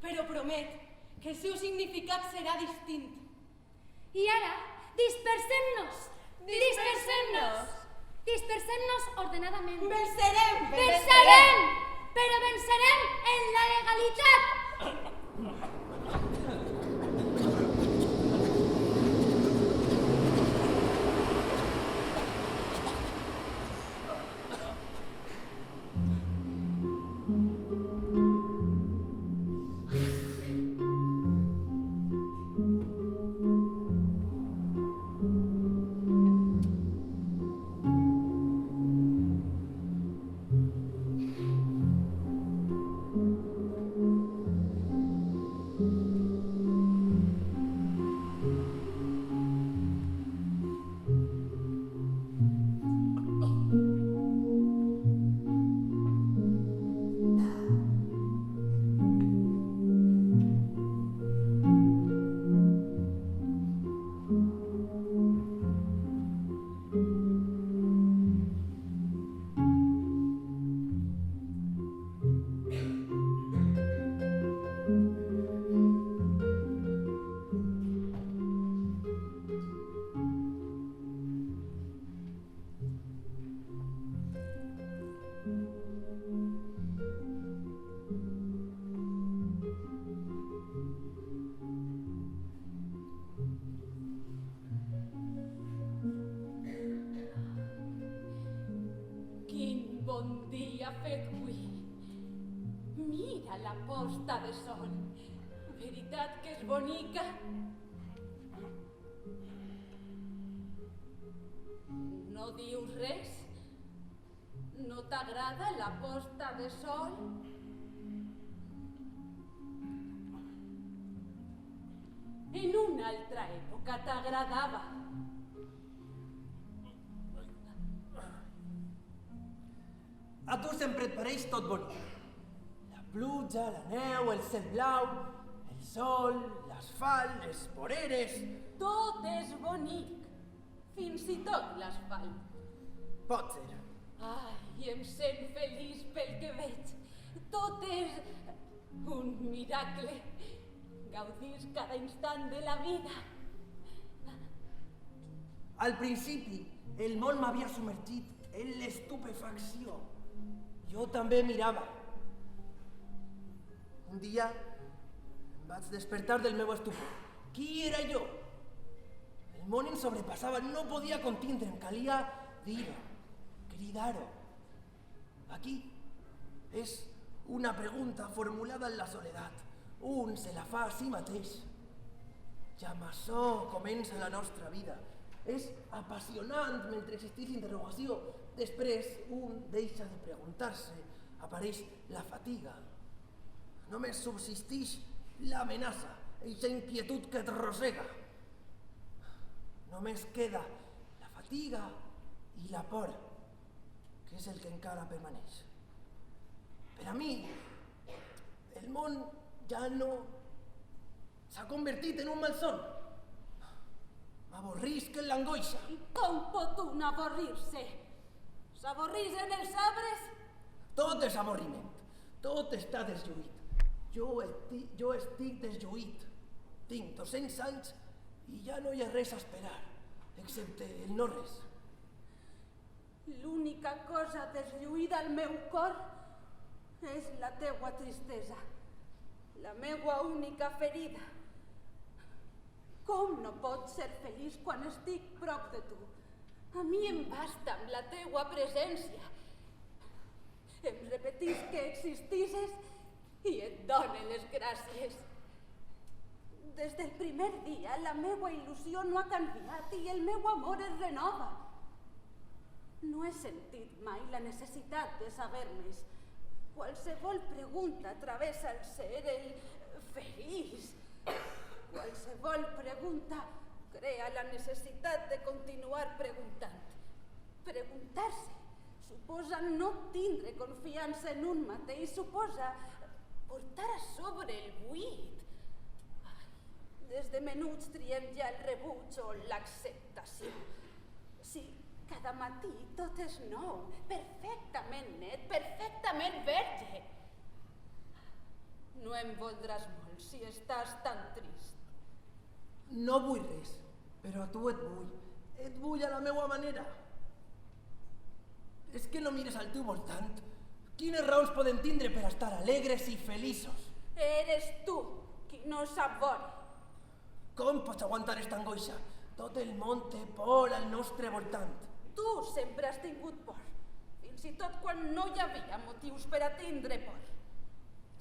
però promet que el seu significat serà distint. I ara, dispersem-nos! Dispersem-nos! Dispersem-nos ordenadament. Vencerem! Vencerem! Però vencerem en la legalitat! Bon dia fet avui. Mira la posta de sol. Veritat que és bonica? No dius res? No t'agrada la posta de sol? En una altra època t'agradava. A tu sempre et pareix tot bonic. La pluja, la neu, el cel blau, el sol, l'asfalt, les voreres... Tot és bonic. Fins i tot l'asfalt. Pot ser. Ai, em sent feliç pel que veig. Tot és un miracle. Gaudís cada instant de la vida. Al principi, el món m'havia submergit en l'estupefacció. Jo també mirava. Un dia em vaig despertar del meu estupor. Qui era jo? El món em sobrepassava, no podia contindre'm, calia dir-ho, cridar-ho. Aquí és una pregunta formulada en la soledat. Un se la fa a si mateix. Ja amb açò comença la nostra vida. És apassionant mentre existeix interrogació. Després un deixa de preguntar-se, apareix la fatiga. Només subsisteix l'amenaça, eixa inquietud que et rosega. Només queda la fatiga i la por, que és el que encara permaneix. Per a mi, el món ja no s'ha convertit en un malson. M'avorrisc en l'angoixa. Com pot un avorrir-se? S'avorrisen els arbres? Tot és avorriment, tot està deslluït. Jo estic deslluït. Tinc 200 anys i ja no hi ha res a esperar, excepte el no res. L'única cosa deslluïda al meu cor és la teua tristesa, la meua única ferida. Com no pots ser feliç quan estic prop de tu? A mi em basta amb la teua presència. Em repetís que existisses i et done les gràcies. Des del primer dia la meua il·lusió no ha canviat i el meu amor es renova. No he sentit mai la necessitat de saber més. Qualsevol pregunta travessa el ser, el feliç. Qualsevol pregunta crea la necessitat de continuar preguntant. Preguntar-se suposa no tindre confiança en un mateix, suposa portar a sobre el buit. Des de menuts triem ja el rebuig o l'acceptació. Si cada matí tot és nou, perfectament net, perfectament verge. No em voldràs molt si estàs tan trist. No vull res, però a tu et vull. Et vull a la meua manera. És que no mires al teu voltant. Quines raons poden tindre per estar alegres i feliços? Eres tu qui no sap veure. Com pots aguantar esta angoixa? Tot el món té por al nostre voltant. Tu sempre has tingut por, fins i tot quan no hi havia motius per a tindre por.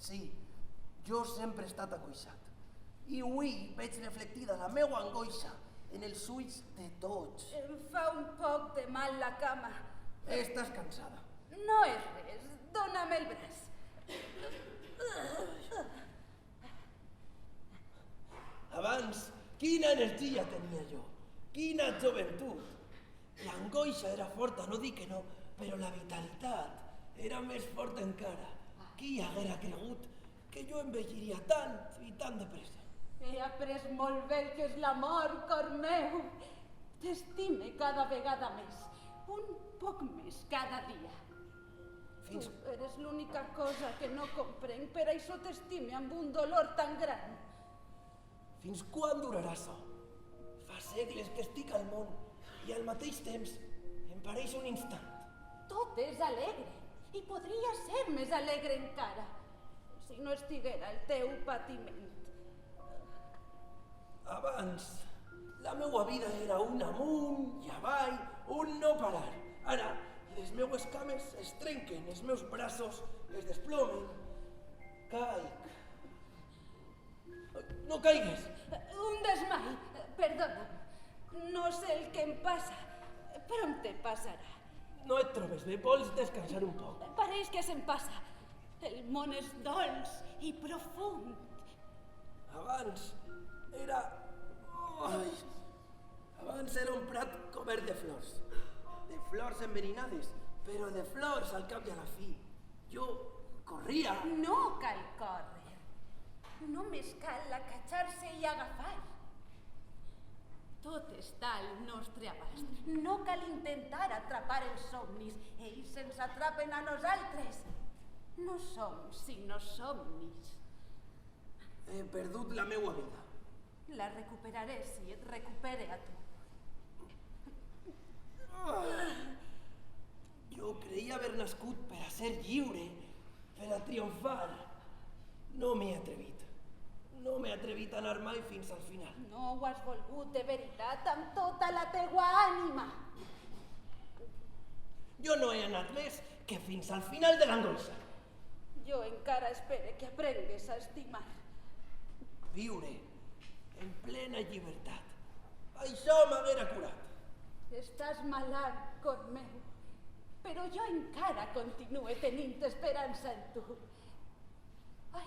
Sí, jo sempre he estat angoixat. I avui veig reflectida la meua angoixa en els ulls de tots. Em fa un poc de mal la cama. Estàs cansada. No és res, dona'm el braç. Abans, quina energia tenia jo, quina joventut. L'angoixa era forta, no dic que no, però la vitalitat era més forta encara. Qui haguera cregut que jo envelliria tant i tan de pressa? He après molt bé el que és l'amor, cor meu. T'estime cada vegada més, un poc més cada dia. Tu eres l'única cosa que no comprenc, per això t'estime amb un dolor tan gran. Fins quan durarà això? Fa segles que estic al món i al mateix temps em pareix un instant. Tot és alegre i podria ser més alegre encara si no estiguera el teu patiment. Abans, la meua vida era un amunt i avall, un no parar. Ara, les meues cames es trenquen, els meus braços es desplomen. Caic. No caigues. Un desmai, perdona'm. No sé el que em passa, però em te passarà. No et trobes bé, vols descansar un poc? Pareix que se'm passa. El món és dolç i profund. Abans era... Ai. Abans era un prat cobert de flors. De flors enverinades, però de flors al cap i a la fi. Jo corria. No cal córrer. Només cal acatxar-se i agafar. Tot està al nostre abast. No cal intentar atrapar els somnis. Ells ens atrapen a nosaltres. No som sinó somnis. He perdut la meua vida. La recuperaré si et recupere a tu. Jo creia haver nascut per a ser lliure, per a triomfar. No m'he atrevit. No m'he atrevit a anar mai fins al final. No ho has volgut de veritat amb tota la teua ànima. Jo no he anat més que fins al final de l'angoixa. Jo encara espero que aprengues a estimar. Viure en plena llibertat. Això m'haguera curat. Estàs malalt, cor meu, però jo encara continuo tenint esperança en tu. Ai,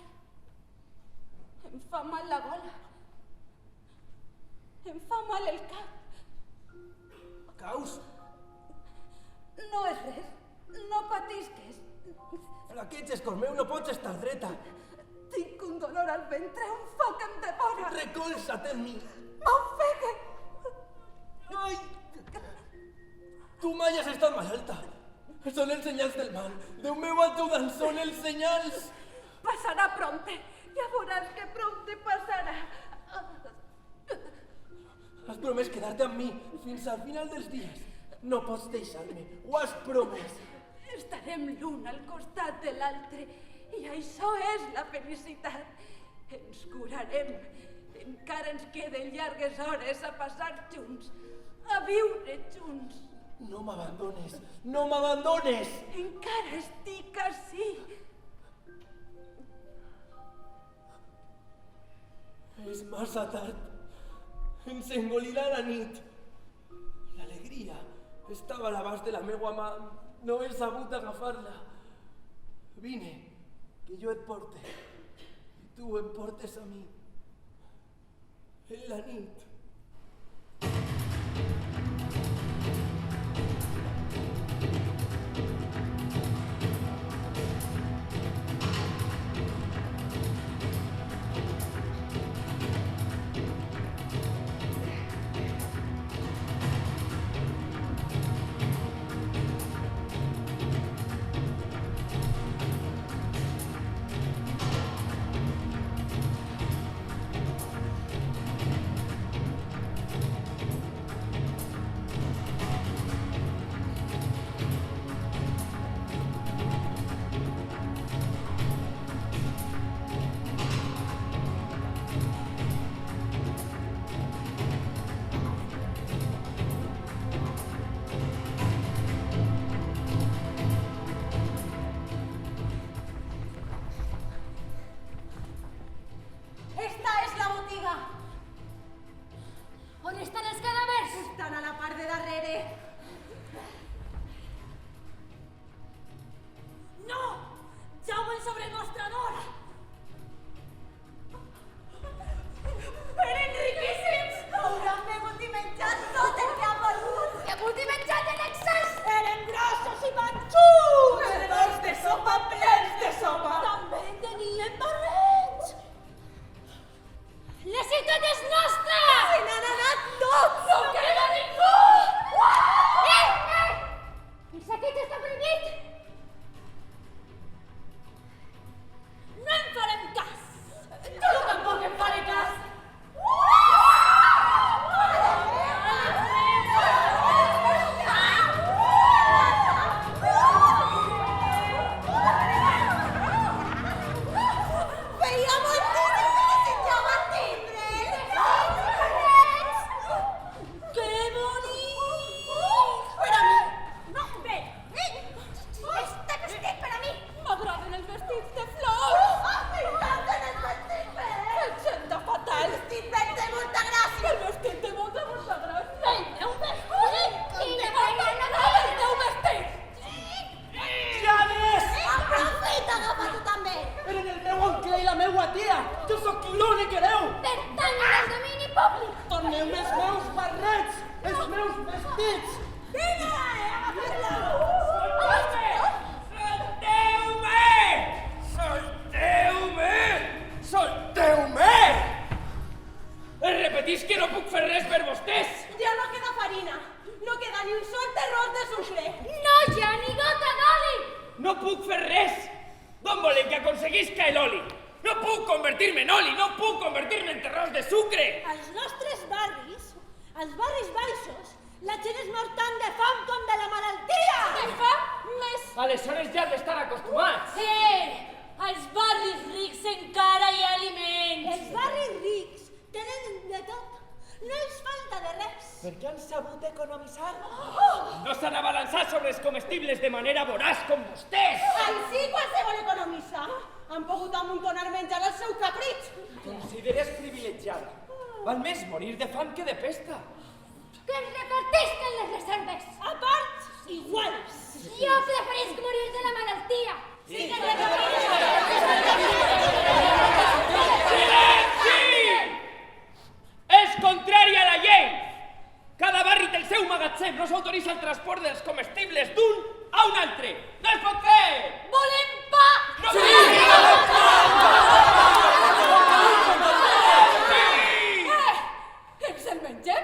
em fa mal la gola. Em fa mal el cap. Caus? No és res, no patisques. Flaqueges, cor meu, no pots estar dreta. Tinc un dolor al ventre, un foc em devora. Recolza't en mi. M'ofegue. Ai! Tu mai has estat malalta. Són els senyals del mal. Déu meu, ajuda'm, són els senyals. Passarà prompte. Ja veuràs que prompte passarà. Has promès quedar-te amb mi fins al final dels dies. No pots deixar-me. Ho has promès. Estarem l'un al costat de l'altre i això és la felicitat. Ens curarem. Encara ens queden llargues hores a passar junts, a viure junts. No m'abandones, no m'abandones! Encara estic ací. És massa tard. Ens engolirà la nit. L'alegria estava a l'abast de la meua mà. No he sabut agafar-la. Vine, que jo et porte. I tu em portes a mi. En la nit. No puc fer res! D'on volem que aconseguisca l'oli? No puc convertir-me en oli, no puc convertir-me en terrós de sucre! Als nostres barris, als barris baixos, la gent es mor tant de fam com de la malaltia! De fam més... Aleshores ja han d'estar acostumats! Als barris rics encara hi ha aliments! Els barris rics tenen de tot. No els falta de res. Perquè han sabut economitzar. No s'han abalançat sobre els comestibles de manera voraç com vostès! Així qualsevol economista han pogut amuntonar menjar al seu capritx. Consideres privilegiada. Val més morir de fam que de pesta. Que es repartisquen les reserves. A parts iguals. Jo preferisc morir de la malaltia. És contrari a la llei! Cada barri té el seu magatzem, no s'autoritza el transport dels comestibles d'un a un altre. No es pot fer! Volem pa! No Ens el mengem?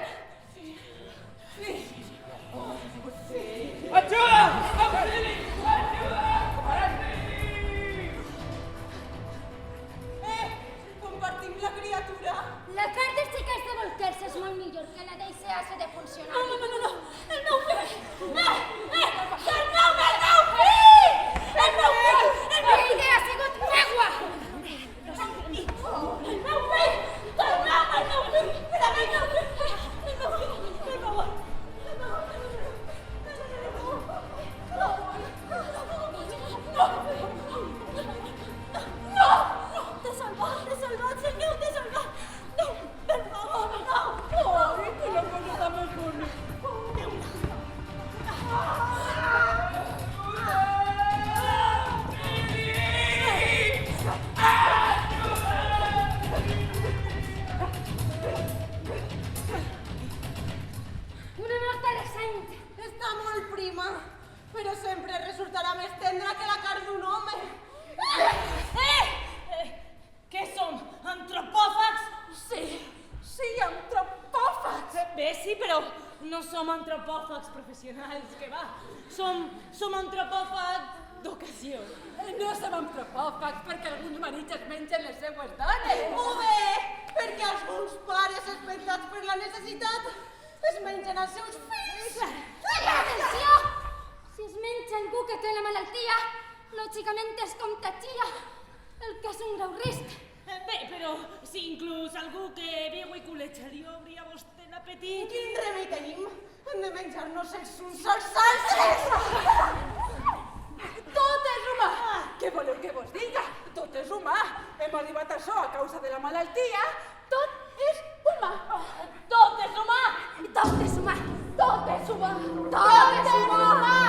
Ajuda! Auxili! Ajuda! Compartim la criatura. La carn dels xicats de Volquers és molt millor que la d'ICAS de funcionar. No. El meu fill! El meu fill! El meu fill! La idea ha sigut meua! El meu fill! Torneu-me el meu fill! El meu fill! El meu fill! Per favor! No! T'he salvat, senyor, t'he salvat! No, per favor, no! Ai, que la cosa està més bonica! Una mort decent. Està molt prima, però sempre resultarà més tendra que la carn d'un home. Què som? Antropòfags? Sí, antropòfags. Bé, sí, però no som antropòfags professionals, que va. Som antropòfags d'ocasió. No som antropòfags perquè alguns marits es mengen les seues dones. O bé, perquè alguns pares espentats per la necessitat es mengen els seus fills. Atenció! Si es menja algú que té la malaltia, lògicament es contagia, el que és un greu risc. Bé, però si inclús algú que viu i culeja li obri a vostè l'apetit... Quin remei tenim? Hem de menjar-nos els uns als altres. Tot és humà! Què voleu que vos diga? Tot és humà! Hem arribat a això a causa de la malaltia. Tot és humà! Tot és humà! Tot és humà! Tot és humà! Tot és humà!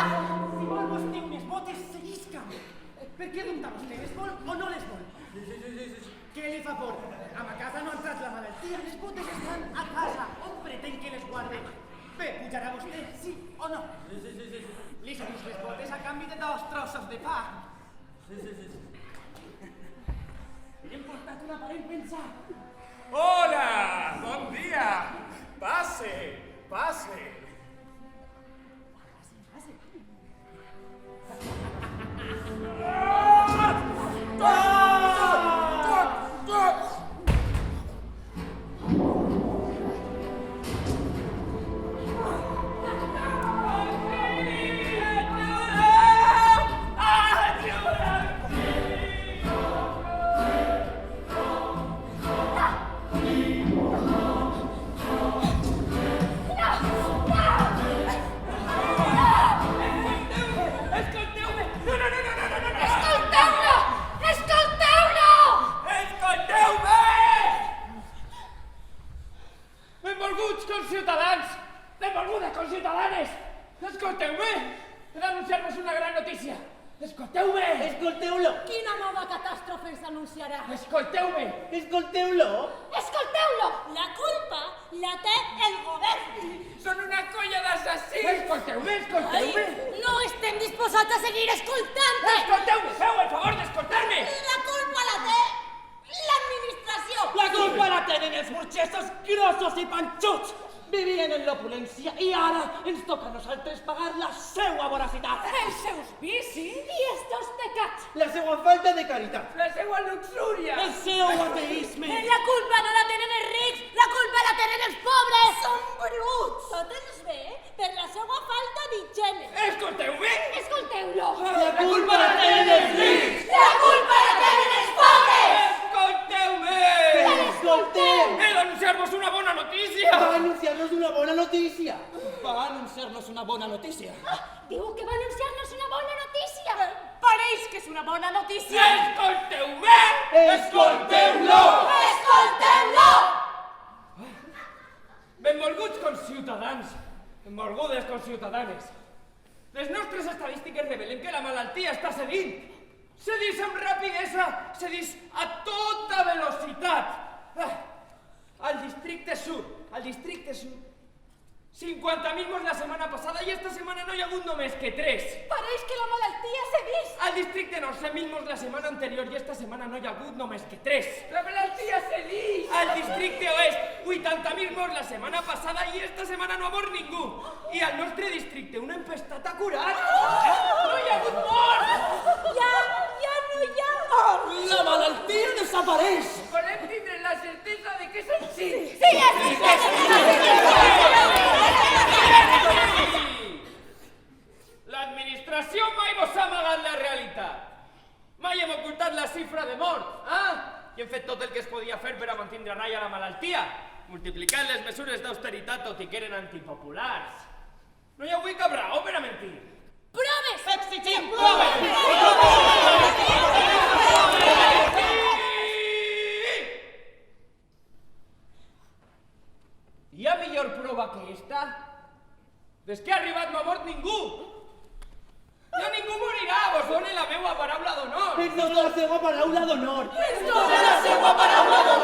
Si vol vostè unes botes, seguisca'm. Per què pregunta vostè? Les vol o no les vol? Què li fa por? A casa no ha entrat la malaltia, les botes estan a casa. On pretén que les guarde? Bé, pujarà vostè, sí o no? Li cedís les botes a canvi de 2 trossos de pa. Hem portat un aparell pensat. Hola, bon dia. Pase, pase. Benvolguts conciutadans! Benvolgudes conciutadanes! Escolteu-me! He d'anunciar-vos una gran notícia! Escolteu-me! Escolteu-lo! Quina nova catàstrofe ens anunciarà? Escolteu-me! Escolteu-lo! Escolteu-lo! La culpa la té el govern. Són una colla d'assassins! Escolteu-me, escolteu-me! No estem disposats a seguir escoltant-te. Escolteu-me! Feu el favor d'escoltar-me! La culpa la té l'administració. La culpa la tenen els burgesos grossos i panxuts. vivien en l'opulència i ara ens toca a nosaltres pagar la seua voracitat. Els seus vicis. I estos pecats. La seva falta de caritat. La seva luxúria. El seu ateisme. La culpa no la tenen els rics, la culpa la tenen els pobres. Són bruts. Tot ens ve per la seva falta d'higiene. Escolteu-me! Escolteu-lo. La culpa la tenen els rics. La culpa la tenen els pobres. Escolteu-me! Escolteu! He d'anunciar-vos una bona notícia! Va anunciar-nos una bona notícia. Va anunciar-nos una bona notícia. Diu que va anunciar-nos una bona notícia. Pareix que és una bona notícia. Escolteu-me! Escolteu-lo! Escolteu-lo. Benvolguts conciutadans, benvolgudes conciutadanes. Les nostres estadístiques revelen que la malaltia està cedint. Cedís amb rapidesa, cedís a tota velocitat. Al districte sud, 50.000 morts la setmana passada i esta setmana no hi ha hagut només que 3. Pareix que la malaltia s'ha vist. Al districte nord, 100.000 morts la setmana anterior i esta setmana no hi ha hagut només que 3. La malaltia s'ha vist. Al districte oest, 80.000 morts la setmana passada i esta setmana no ha mort ningú. I al nostre districte una empestat ha curat. No hi ha hagut mort! Ja no hi ha mort. La malaltia desapareix. Volem tindre la certesa de que és així. L'administració mai vos ha amagat la realitat. Mai hem ocultat la xifra de mort, I hem fet tot el que es podia fer per a mantindre a ratlla la malaltia, multiplicant les mesures d'austeritat tot i que eren antipopulars. No hi ha avui cap raó per a mentir. Proves! Exigim Hi ha millor prova que esta? Des que ha arribat no ha mort ningú. Ja ningú morirà, vos done la meua paraula d'honor. Ens dona la seva paraula d'honor. Ens dona la seva paraula d'honor.